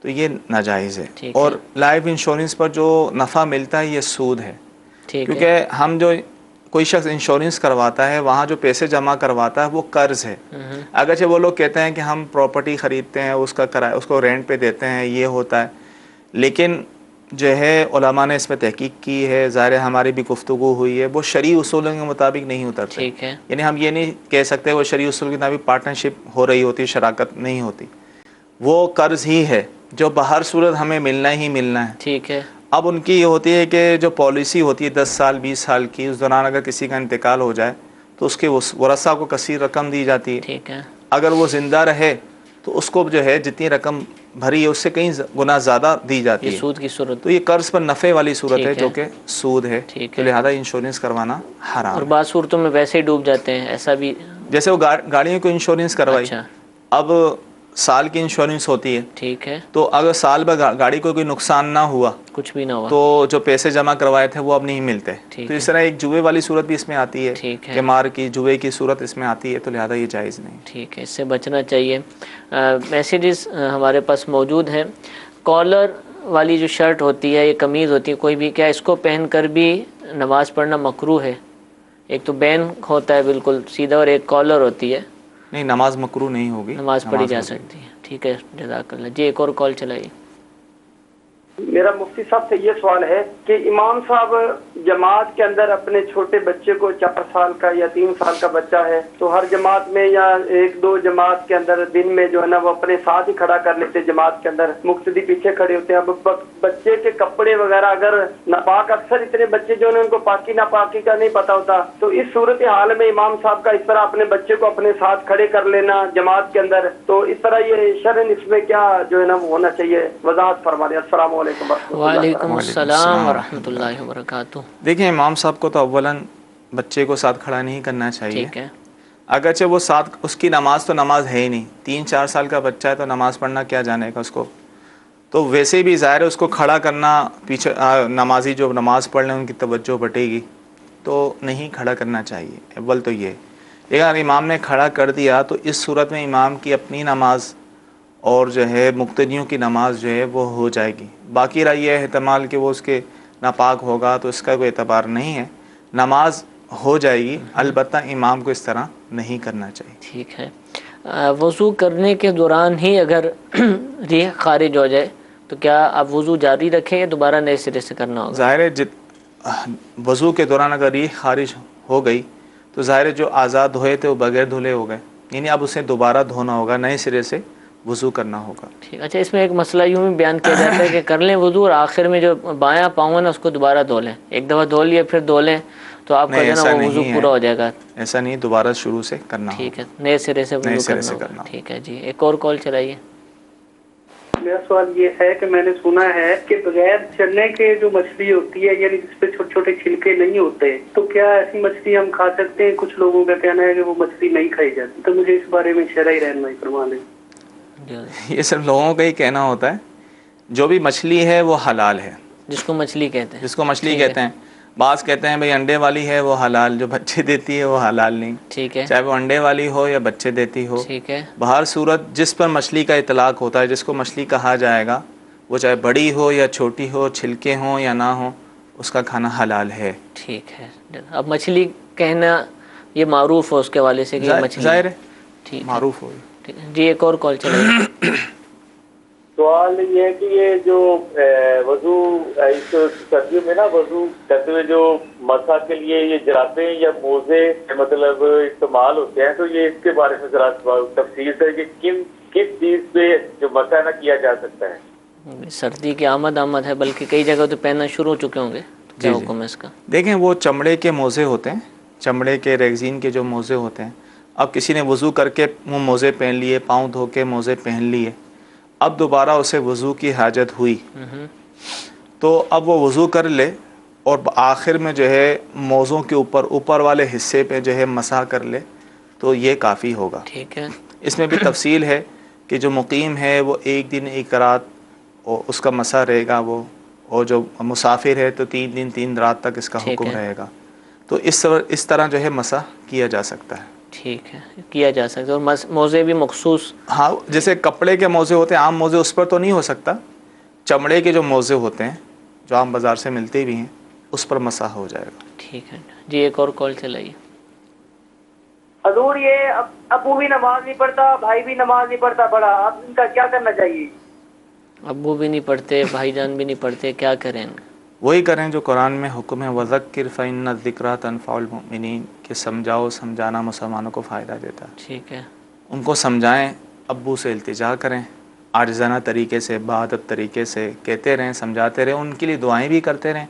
S3: تو یہ ناجائز ہے۔ اور لائف انشورنس پر جو نفع ملتا ہے یہ سود ہے، کیونکہ ہم جو کوئی شخص انشورنس کرواتا ہے وہاں جو پیسے جمع کرواتا ہے وہ قرض ہے۔ اگرچہ وہ لوگ کہتے ہیں کہ ہم پراپرٹی خریدتے ہیں، اس کا کرایہ اس کو رینٹ پہ دیتے ہیں، یہ ہوتا ہے، لیکن جو ہے علماء نے اس پہ تحقیق کی ہے، ظاہر ہماری بھی گفتگو ہوئی ہے، وہ شرعی اصولوں کے مطابق نہیں اترتے، یعنی ہم یہ نہیں کہہ سکتے وہ شرعی اصول کے مطابق پارٹنرشپ ہو رہی ہوتی، شراکت نہیں ہوتی، وہ قرض ہی ہے جو بہر صورت ہمیں ملنا ہی ملنا ہے۔
S1: ٹھیک ہے۔
S3: اب ان کی یہ ہوتی ہے کہ جو پالیسی ہوتی ہے 10 سال 20 سال کی، اس دوران اگر کسی کا انتقال ہو جائے تو اس کے ورثاء کو کثیر رقم دی جاتی ہے،
S1: ٹھیک ہے،
S3: اگر وہ زندہ رہے تو اس کو جو ہے جتنی رقم بھری ہے اس سے کئی گنا زیادہ دی جاتی ہے،
S1: سود کی صورت،
S3: تو یہ قرض پر نفع والی صورت ہے جو کہ سود ہے، تو لہذا انشورنس کروانا حرام ہے۔
S1: اور بعض صورتوں میں ویسے ہی ڈوب جاتے ہیں، ایسا بھی،
S3: جیسے وہ گاڑیوں کو انشورنس کروائی، اب سال کی انشورنس ہوتی ہے،
S1: ٹھیک ہے،
S3: تو اگر سال میں گاڑی کو کوئی نقصان نہ ہوا،
S1: کچھ بھی نہ ہوا،
S3: تو جو پیسے جمع کروائے تھے وہ اب نہیں ملتے، تو اس طرح ایک جوئے والی صورت بھی اس میں آتی ہے، کہ مار کی جوئے کی صورت اس میں آتی ہے، تو لہذا یہ جائز نہیں۔
S1: ٹھیک ہے، اس سے بچنا چاہیے۔ میسیجز ہمارے پاس موجود ہیں۔ کالر والی جو شرٹ ہوتی ہے، یہ قمیض ہوتی ہے کوئی بھی، کیا اس کو پہن کر بھی نماز پڑھنا مکروہ ہے؟ ایک تو بین ہوتا ہے بالکل سیدھا، اور ایک کالر ہوتی ہے۔
S3: نہیں، نماز مکروہ نہیں ہوگی،
S1: نماز پڑھی جا سکتی ہے۔ ٹھیک ہے، جزاک اللہ۔ جی ایک اور کال چلائیے۔
S11: میرا مفتی صاحب سے یہ سوال ہے کہ امام صاحب جماعت کے اندر اپنے چھوٹے بچے کو 4 سال کا یا 3 سال کا بچہ ہے تو ہر جماعت میں یا 1-2 جماعت کے اندر دن میں جو ہے نا وہ اپنے ساتھ ہی کھڑا کر لیتے، جماعت کے اندر مقتدی پیچھے کھڑے ہوتے ہیں۔ اب بچے کے کپڑے وغیرہ اگر ناپاک، اکثر اتنے بچے جو ان کو پاکی ناپاکی کا نہیں پتا ہوتا، تو اس صورت حال میں امام صاحب کا اس طرح اپنے بچے کو اپنے ساتھ کھڑے کر لینا جماعت کے اندر، تو اس طرح یہ شرعاً اس میں کیا جو ہے نا وہ ہونا چاہیے، وضاحت فرما دیں۔ السلام علیکم۔
S1: وعلیکم السلام ورحمۃ اللہ وبرکاتہ۔
S3: دیکھیں امام صاحب کو تو اولاً بچے کو ساتھ کھڑا نہیں کرنا چاہیے، اگرچہ وہ ساتھ، اس کی نماز تو نماز ہے ہی نہیں، 3-4 سال کا بچہ ہے تو نماز پڑھنا کیا جانے گا اس کو، تو ویسے بھی ظاہر ہے اس کو کھڑا کرنا، پیچھے نمازی جو نماز پڑھ لیں ان کی توجہ بٹے گی، تو نہیں کھڑا کرنا چاہیے اول تو یہ۔ لیکن اگر امام نے کھڑا کر دیا تو اس صورت میں امام کی اپنی نماز اور جو ہے مقتدیوں کی نماز جو ہے وہ ہو جائے گی، باقی رہا یہ احتمال کہ وہ اس کے ناپاک ہوگا تو اس کا کوئی اعتبار نہیں ہے، نماز ہو جائے گی، البتہ امام کو اس طرح نہیں کرنا چاہیے۔
S1: ٹھیک ہے۔ وضو کرنے کے دوران ہی اگر ریح خارج ہو جائے تو کیا آپ وضو جاری رکھیں یا دوبارہ نئے سرے سے کرنا ہوگا؟
S3: ظاہر ہے وضو کے دوران اگر ریح خارج ہو گئی تو ظاہر جو آزاد دھوئے تھے وہ بغیر دھلے ہو گئے، یعنی اب اسے دوبارہ دھونا ہوگا، نئے سرے سے وضو کرنا ہوگا۔
S1: ٹھیک، اچھا اس میں ایک مسئلہ یوں بھی بیان کیا جاتا ہے کہ کر لیں وضو اور آخر میں جو بایاں پاؤں ہے نا اس کو دوبارہ دھو لیں، ایک دفعہ دھو لیا پھر دھو لیں تو آپ کا جو ہے نا وہ وضو پورا ہو جائے گا۔
S3: ایسا نہیں، دوبارہ شروع سے کرنا،
S1: ٹھیک ہے، نئے سرے سے وضو کرنا۔ ٹھیک ہے جی، ایک اور کال چلائیے۔
S12: میرا سوال یہ ہے کہ میں نے سنا ہے کہ بغیر چنے کے جو مچھلی ہوتی ہے، یعنی جس پہ چھوٹے چھوٹے چھلکے نہیں ہوتے، تو کیا ایسی مچھلی ہم کھا سکتے ہیں؟ کچھ لوگوں کا کہنا ہے کہ وہ مچھلی نہیں کھائی جاتی، تو مجھے اس بارے میں شرعی رہنمائی فرما دیں۔
S3: یہ صرف لوگوں کا ہی کہنا ہوتا ہے، جو بھی مچھلی ہے وہ حلال ہے،
S1: جس کو مچھلی کہتے ہیں،
S3: جس کو مچھلی کہتے ہیں۔ بعض کہتے ہیں بھئی انڈے والی ہے وہ حلال، جو بچے دیتی ہے وہ حلال نہیں،
S1: ٹھیک ہے،
S3: چاہے وہ انڈے والی ہو یا بچے دیتی ہو،
S1: ٹھیک ہے،
S3: بہر صورت جس پر مچھلی کا اطلاق ہوتا ہے، جس کو مچھلی کہا جائے گا، وہ چاہے بڑی ہو یا چھوٹی ہو، چھلکے ہوں یا نہ ہوں، اس کا کھانا حلال ہے۔
S1: ٹھیک ہے۔ اب مچھلی کہنا یہ معروف ہو اس کے والے سے کہ یہ مچھلی
S3: ظاہر ہے
S1: ٹھیک ہے،
S3: معروف ہو۔
S1: ٹھیک ہے جی، ایک اور کال چلائیے۔
S2: سوال یہ ہے کہ یہ جو وضو اس سردیوں میں نا وضو کرتے ہوئے جو مسح کے لیے یہ جرابیں یا موزے مطلب استعمال ہوتے ہیں، تو یہ اس کے بارے میں ذرا تفصیل سے کہ کس چیز پہ جو مسح نہ کیا جا سکتا ہے؟
S1: سردی کی آمد ہے، بلکہ کئی جگہ تو پہننا شروع ہو چکے ہوں گے، کیا حکم ہے اس کا؟
S3: دیکھیں وہ چمڑے کے موزے ہوتے ہیں، چمڑے کے ریگزین کے جو موزے ہوتے ہیں، اب کسی نے وضو کر کے وہ موزے پہن لیے، پاؤں دھو کے موزے پہن لیے، اب دوبارہ اسے وضو کی حاجت ہوئی تو اب وہ وضو کر لے اور آخر میں جو ہے موزوں کے اوپر والے حصے پہ جو ہے مسح کر لے تو یہ کافی ہوگا۔
S1: ٹھیک ہے،
S3: اس میں بھی تفصیل ہے کہ جو مقیم ہے وہ 1 دن 1 رات اس کا مسح رہے گا، وہ اور جو مسافر ہے تو 3 دن 3 رات تک اس کا حکم رہے گا، تو اس طرح جو ہے مسح کیا جا سکتا ہے۔
S1: ٹھیک ہے، کیا جا سکتا ہے، اور موزے بھی مخصوص،
S3: ہاں جیسے کپڑے کے موزے ہوتے ہیں، عام موزے اس پر تو نہیں ہو سکتا، چمڑے کے جو موزے ہوتے ہیں جو عام بازار سے ملتے بھی ہیں اس پر مسح ہو جائے گا۔
S1: ٹھیک ہے جی، ایک اور کال چلائیے۔
S11: حضور یہ ابو بھی نماز نہیں پڑھتا، بھائی بھی نماز نہیں پڑھتا بڑا، اب ان کا کیا کرنا چاہیے؟
S1: ابو بھی نہیں پڑھتے، بھائی جان بھی نہیں پڑھتے، کیا کریں؟
S3: وہی کریں جو قرآن میں حکم ہے، وَذَكِّرْ فَإِنَّ الذِّكْرَىٰ تَنفَعُ الْمُؤْمِنِينَ، کہ سمجھاؤ، سمجھانا مسلمانوں کو فائدہ دیتا ہے۔
S1: ٹھیک ہے،
S3: ان کو سمجھائیں، ابو سے التجا کریں، عاجزانہ طریقے سے، بادب طریقے سے کہتے رہیں، سمجھاتے رہیں، ان کے لیے دعائیں بھی کرتے رہیں،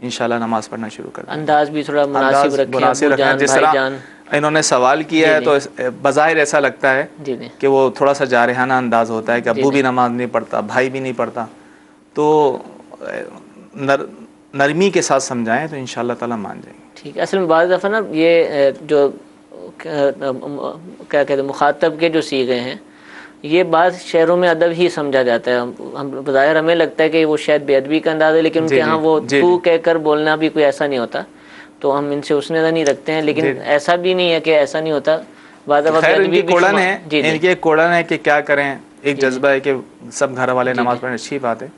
S3: انشاءاللہ نماز پڑھنا شروع کر دیں۔
S1: انداز بھی تھوڑا مناسب رکھیں، ابو جان،
S3: جس
S1: بھائی
S3: طرح
S1: جان۔
S3: انہوں نے سوال کیا ہے تو بظاہر ایسا لگتا ہے کہ وہ تھوڑا سا جارحانہ انداز ہوتا ہے کہ ابو بھی نماز نہیں پڑھتا، بھائی بھی نہیں پڑھتا، تو نرمی کے ساتھ سمجھائیں تو انشاءاللہ تعالیٰ مان جائیں گے۔
S1: ٹھیک ہے، اصل میں بعض دفعہ نا یہ جو کیا کہتے ہیں مخاطب کے جو صیغے ہیں، یہ بعض شہروں میں ادب ہی سمجھا جاتا ہے، ہم بظاہر ہمیں لگتا ہے کہ وہ شاید بے ادبی کا انداز ہے، لیکن ان کے ہاں وہ تو کہہ کر بولنا بھی کوئی ایسا نہیں ہوتا، تو ہم ان سے اس نے نہیں رکھتے ہیں، لیکن ایسا بھی نہیں ہے کہ ایسا نہیں ہوتا، بعض دفعہ
S3: خیر ان کی کوڑن ہے، ان کی کوڑن ہے کہ کیا کریں، ایک جذبہ ہے کہ سب گھر والے نماز پڑھیں، اچھی بات ہے،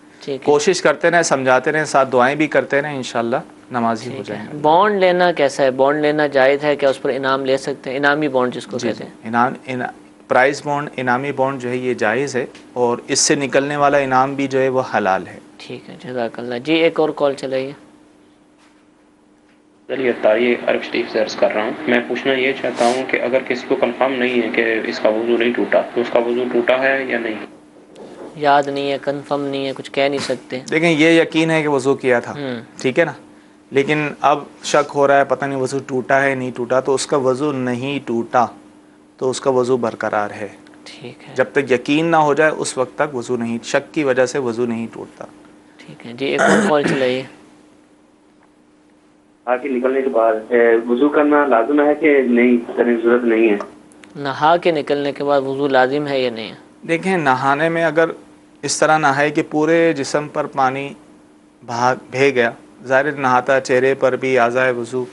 S3: کوشش کرتے رہیں، سمجھاتے رہیں، ساتھ دعائیں بھی کرتے رہیں، انشاءاللہ نماز ہی ہو جائیں گے۔
S1: بانڈ لینا کیسا ہے؟ بانڈ لینا جائز ہے کیا؟ اس پر انعام لے سکتے ہیں؟ انعامی بانڈ جس کو کہتے ہیں،
S3: پرائز بانڈ، انعامی بانڈ جو ہے یہ جائز ہے، اور اس سے نکلنے والا انعام بھی جو ہے وہ حلال ہے۔
S1: ٹھیک ہے، جزاک اللہ جی، ایک اور کال چلائیے۔
S13: چلیے تاریخ عرب شریف سے عرض کر رہا ہوں، میں پوچھنا یہ چاہتا ہوں کہ اگر کسی کو کنفرم نہیں ہے کہ اس کا وضو نہیں ٹوٹا تو اس کا وضو ٹوٹا ہے یا نہیں؟
S1: یاد نہیں ہے، کنفرم نہیں ہے، کچھ کہہ نہیں سکتے،
S3: لیکن یہ یقین ہے کہ وضو کیا تھا، ٹھیک ہے نا، لیکن اب شک ہو رہا ہے پتہ نہیں وضو ٹوٹا ہے نہیں ٹوٹا، تو اس کا وضو نہیں ٹوٹا تو اس کا وضو برقرار ہے۔
S1: ٹھیک ہے،
S3: جب تک یقین نہ ہو جائے اس وقت تک وضو نہیں، شک کی وجہ سے وضو نہیں ٹوٹتا۔
S1: ٹھیک ہے جی، ایک اور کال چلائیے۔
S14: آگے نکلنے کے بعد وضو کرنا لازم ہے کہ نہیں کرنے کی ضرورت نہیں ہے؟
S1: نہا کے نکلنے کے بعد وضو لازم ہے یا نہیں؟
S3: دیکھیں نہانے میں اگر اس طرح نہائے کہ پورے جسم پر پانی بہہ گیا، ظاہر نہاتا چہرے پر بھی اعضائے وضو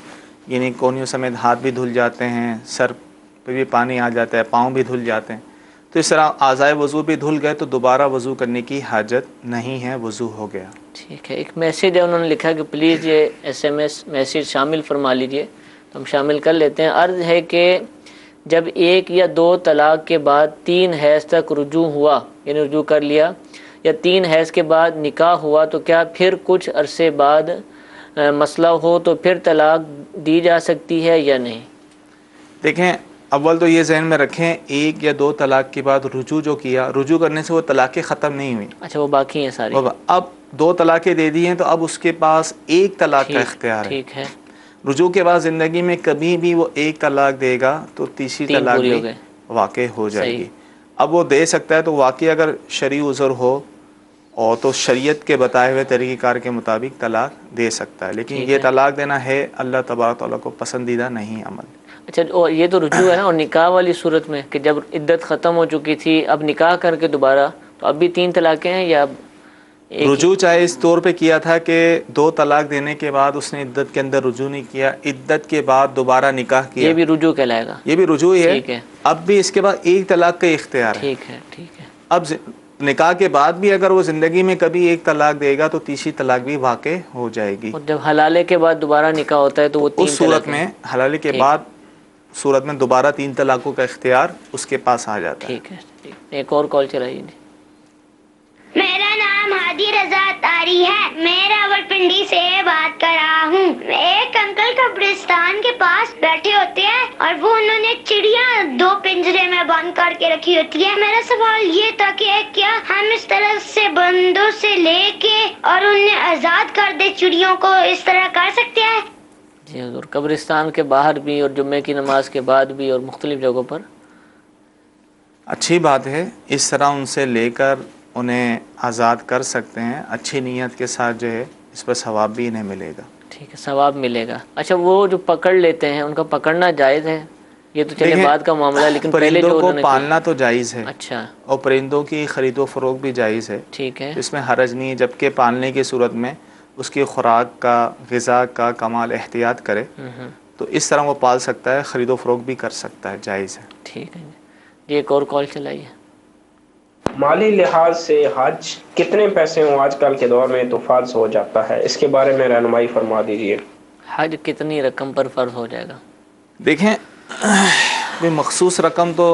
S3: یعنی کونیوں سمیت ہاتھ بھی دھل جاتے ہیں، سر پہ بھی پانی آ جاتا ہے، پاؤں بھی دھل جاتے ہیں، تو اس طرح اعضائے وضو بھی دھل گئے تو دوبارہ وضو کرنے کی حاجت نہیں ہے، وضو ہو گیا۔
S1: ٹھیک ہے، ایک میسیج ہے، انہوں نے لکھا کہ پلیز یہ SMS میسیج شامل فرما لیجئے، تو ہم شامل کر لیتے ہیں۔ عرض ہے کہ جب 1 یا 2 طلاق کے بعد 3 حیض تک رجوع ہوا، یعنی رجوع کر لیا، یا 3 حیض کے بعد نکاح ہوا، تو کیا پھر کچھ عرصے بعد مسئلہ ہو تو پھر طلاق دی جا سکتی ہے یا نہیں؟
S3: دیکھیں اول تو یہ ذہن میں رکھیں 1 یا 2 طلاق کے بعد رجوع جو کیا، رجوع کرنے سے وہ طلاقیں ختم نہیں ہوئی،
S1: اچھا وہ باقی ہیں ساری،
S3: اب 2 طلاقیں دے دی ہیں تو اب اس کے پاس 1 طلاق کا اختیار ہے۔
S1: ٹھیک ہے،
S3: رجوع کے بعد زندگی میں کبھی بھی وہ 1 طلاق دے گا تو تیسری طلاق بھی واقع ہو جائے گی۔ اب وہ دے سکتا ہے تو واقعی اگر شرعی عذر ہو اور تو شریعت کے بتائے ہوئے طریقہ کار کے مطابق طلاق دے سکتا ہے، لیکن یہ طلاق دینا ہے اللہ تبارک تعالیٰ کو پسندیدہ نہیں عمل۔
S1: اچھا یہ تو رجوع ہے نا، اور نکاح والی صورت میں کہ جب عدت ختم ہو چکی تھی اب نکاح کر کے دوبارہ، تو اب بھی 3 طلاقیں ہیں یا
S3: رجوع چاہے اس طور پہ کیا تھا کہ 2 طلاق دینے کے بعد اس نے عدت کے اندر رجوع نہیں کیا، عدت کے بعد دوبارہ نکاح کیا،
S1: یہ بھی رجوع کہلائے گا،
S3: یہ بھی رجوع ہی
S1: ٹھیک ہے۔
S3: اب بھی اس کے بعد 1 طلاق کا اختیار ہے،
S1: ٹھیک ہے ٹھیک ہے۔
S3: اب نکاح کے بعد بھی اگر وہ زندگی میں کبھی 1 طلاق دے گا تو تیسری طلاق بھی واقع ہو جائے گی۔
S1: اور جب حلالے کے بعد دوبارہ نکاح ہوتا ہے تو وہ 3
S3: اس صورت میں حلالے کے بعد صورت میں دوبارہ 3 طلاقوں کا اختیار اس کے پاس آ جاتا ہے۔
S1: ٹھیک ہے ٹھیک۔ ایک اور کال چلائیے۔
S15: میرا نام ہادی رضا تاری ہے، میں راولپنڈی سے بات کر رہا ہوں۔ ایک انکل قبرستان کے پاس بیٹھے ہوتے ہیں اور وہ انہوں نے چڑیاں 2 پنجرے میں بند کر کے رکھی ہوتی ہے۔ میرا سوال یہ تھا کہ کیا ہم اس طرح سے بندوں سے لے کے اور انہیں آزاد کر دے چڑیوں کو، اس طرح کر سکتے ہیں؟
S1: جی حضور، قبرستان کے باہر بھی اور جمعے کی نماز کے بعد بھی اور مختلف جگہوں پر
S3: اچھی بات ہے، اس طرح ان سے لے کر انہیں آزاد کر سکتے ہیں، اچھی نیت کے ساتھ جو ہے اس پر ثواب بھی انہیں ملے گا۔
S1: ٹھیک ہے، ثواب ملے گا۔ اچھا، وہ جو پکڑ لیتے ہیں ان کا پکڑنا جائز ہے؟ یہ تو چلے بعد کا معاملہ ہے، لیکن پہلے جو
S3: پرندوں کو پالنا تو جائز ہے۔
S1: اچھا،
S3: اور پرندوں کی خرید و فروخت بھی جائز ہے،
S1: ٹھیک ہے،
S3: اس میں حرج نہیں ہے، جبکہ پالنے کی صورت میں اس کی خوراک کا، غذا کا کمال احتیاط کرے تو اس طرح وہ پال سکتا ہے، خرید و فروخت بھی کر سکتا ہے، جائز ہے۔
S1: ٹھیک ہے جی۔ ایک اور کال چلائیے۔
S16: مالی لحاظ سے حج کتنے پیسے ہوں آج کل کے دور میں تو فرض ہو جاتا ہے، اس کے بارے میں رہنمائی فرما دیجیے۔
S1: حج کتنی رقم پر فرض ہو جائے گا؟
S3: دیکھیں، کوئی مخصوص رقم تو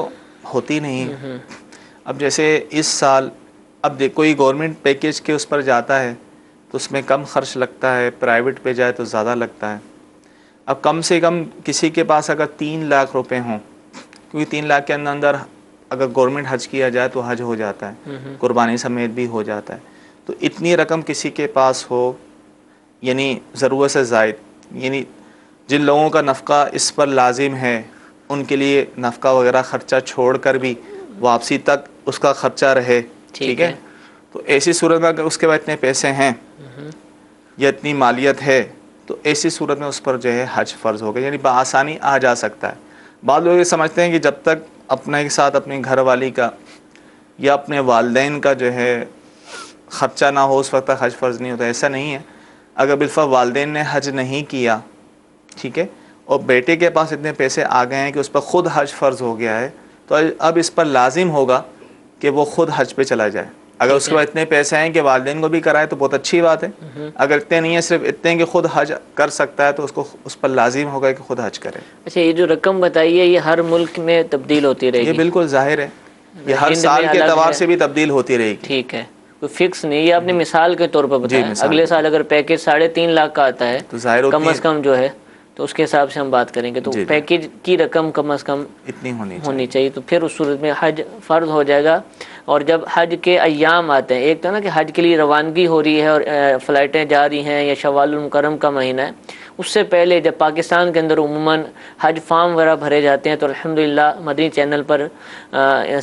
S3: ہوتی نہیں۔ اب جیسے اس سال اب کوئی گورنمنٹ پیکیج کے اس پر جاتا ہے تو اس میں کم خرچ لگتا ہے، پرائیویٹ پہ جائے تو زیادہ لگتا ہے۔ اب کم سے کم کسی کے پاس اگر 3 لاکھ روپے ہوں، کیونکہ 3 لاکھ کے اندر اگر گورنمنٹ حج کیا جائے تو حج ہو جاتا ہے، قربانی سمیت بھی ہو جاتا ہے، تو اتنی رقم کسی کے پاس ہو، یعنی ضرورت سے زائد، یعنی جن لوگوں کا نفقہ اس پر لازم ہے ان کے لیے نفقہ وغیرہ خرچہ چھوڑ کر بھی واپسی تک اس کا خرچہ رہے، ٹھیک ہے، تو ایسی صورت میں اگر اس کے بعد اتنے پیسے ہیں یا اتنی مالیت ہے تو ایسی صورت میں اس پر جو ہے حج فرض ہوگا، یعنی بآسانی آ جا سکتا ہے۔ بعض لوگ یہ سمجھتے ہیں کہ جب تک اپنے ساتھ اپنے گھر والی کا یا اپنے والدین کا جو ہے خرچہ نہ ہو اس وقت تک حج فرض نہیں ہوتا، ایسا نہیں ہے۔ اگر بالفعل والدین نے حج نہیں کیا، ٹھیک ہے، اور بیٹے کے پاس اتنے پیسے آ گئے ہیں کہ اس پر خود حج فرض ہو گیا ہے، تو اب اس پر لازم ہوگا کہ وہ خود حج پہ چلا جائے۔ اگر اس کے بعد اتنے پیسے ہیں کہ والدین کو بھی کرائے تو بہت اچھی بات ہے، اگر اتنے نہیں ہیں، صرف اتنے کہ خود حج کر سکتا ہے تو اس کو اس پر لازم ہوگا کہ خود حج کرے۔
S1: اچھا، یہ جو رقم بتائی ہے یہ ہر ملک میں تبدیل ہوتی رہے گی؟
S3: یہ بالکل ظاہر ہے، یہ ہر سال کے اعتبار سے بھی تبدیل ہوتی رہے گی۔
S1: ٹھیک ہے، کوئی فکس نہیں، یہ آپ نے مثال کے طور پر بتایا۔ اگلے سال اگر پیکیج 3.5 لاکھ کا آتا ہے تو کم از کم جو ہے تو اس کے حساب سے ہم بات کریں گے، تو پیکیج کی رقم کم از کم
S3: اتنی
S1: ہونی چاہیے، تو پھر اس صورت میں حج فرض ہو جائے گا۔ اور جب حج کے ایام آتے ہیں، ایک تو نا کہ حج کے لیے روانگی ہو رہی ہے اور فلائٹیں جا رہی ہیں یا شوال المکرم کا مہینہ ہے، اس سے پہلے جب پاکستان کے اندر عموماً حج فارم وغیرہ بھرے جاتے ہیں تو الحمدللہ مدنی چینل پر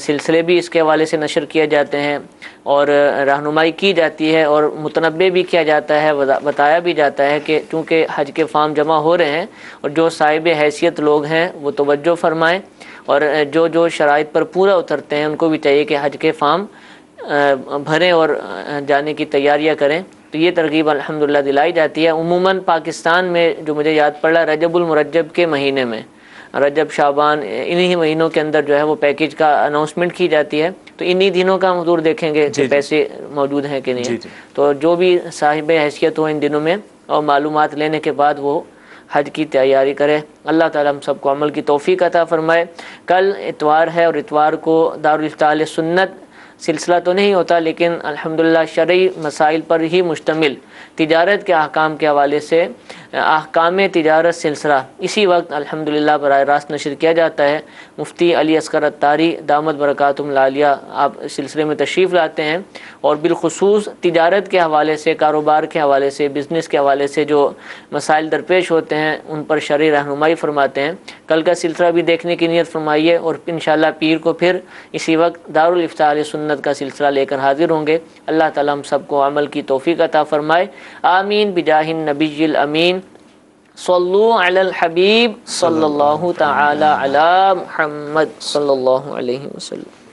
S1: سلسلے بھی اس کے حوالے سے نشر کیے جاتے ہیں اور رہنمائی کی جاتی ہے اور متنبع بھی کیا جاتا ہے، بتایا بھی جاتا ہے کہ چونکہ حج کے فارم جمع ہو رہے ہیں اور جو صاحب حیثیت لوگ ہیں وہ توجہ فرمائیں، اور جو شرائط پر پورا اترتے ہیں ان کو بھی چاہیے کہ حج کے فارم بھریں اور جانے کی تیاریاں کریں۔ تو یہ ترغیب الحمدللہ دلائی جاتی ہے۔ عموماً پاکستان میں جو مجھے یاد پڑ رہا ہے، رجب المرجب کے مہینے میں، رجب شعبان انہی مہینوں کے اندر جو ہے وہ پیکیج کا اناؤنسمنٹ کی جاتی ہے، تو انہی دنوں کا ہم حضور دیکھیں گے کہ پیسے موجود ہیں کہ نہیں۔ تو جو بھی صاحب حیثیت ہو ان دنوں میں اور معلومات لینے کے بعد وہ حج کی تیاری کرے۔ اللہ تعالی ہم سب کو عمل کی توفیق عطا فرمائے۔ کل اتوار ہے اور اتوار کو دارالفتاح اہل سنت سلسلہ تو نہیں ہوتا، لیکن الحمدللہ شرعی مسائل پر ہی مشتمل تجارت کے احکام کے حوالے سے احکام تجارت سلسلہ اسی وقت الحمدللہ براہ راست نشر کیا جاتا ہے۔ مفتی علی اصغر عطاری دامت برکاتہم العالیہ آپ سلسلے میں تشریف لاتے ہیں اور بالخصوص تجارت کے حوالے سے، کاروبار کے حوالے سے، بزنس کے حوالے سے جو مسائل درپیش ہوتے ہیں ان پر شرعی رہنمائی فرماتے ہیں۔ کل کا سلسلہ بھی دیکھنے کی نیت فرمائیے اور انشاءاللہ پیر کو پھر اسی وقت دارالفتاح اہل سنت کا سلسلہ لے کر حاضر ہوں گے۔ اللہ تعالی ہم سب کو عمل کی توفیق عطا فرمائے، آمین بجاہ النبی الامین۔ صلو علی الحبیب صلی اللہ تعالی علی محمد صلی اللہ علیہ وسلم۔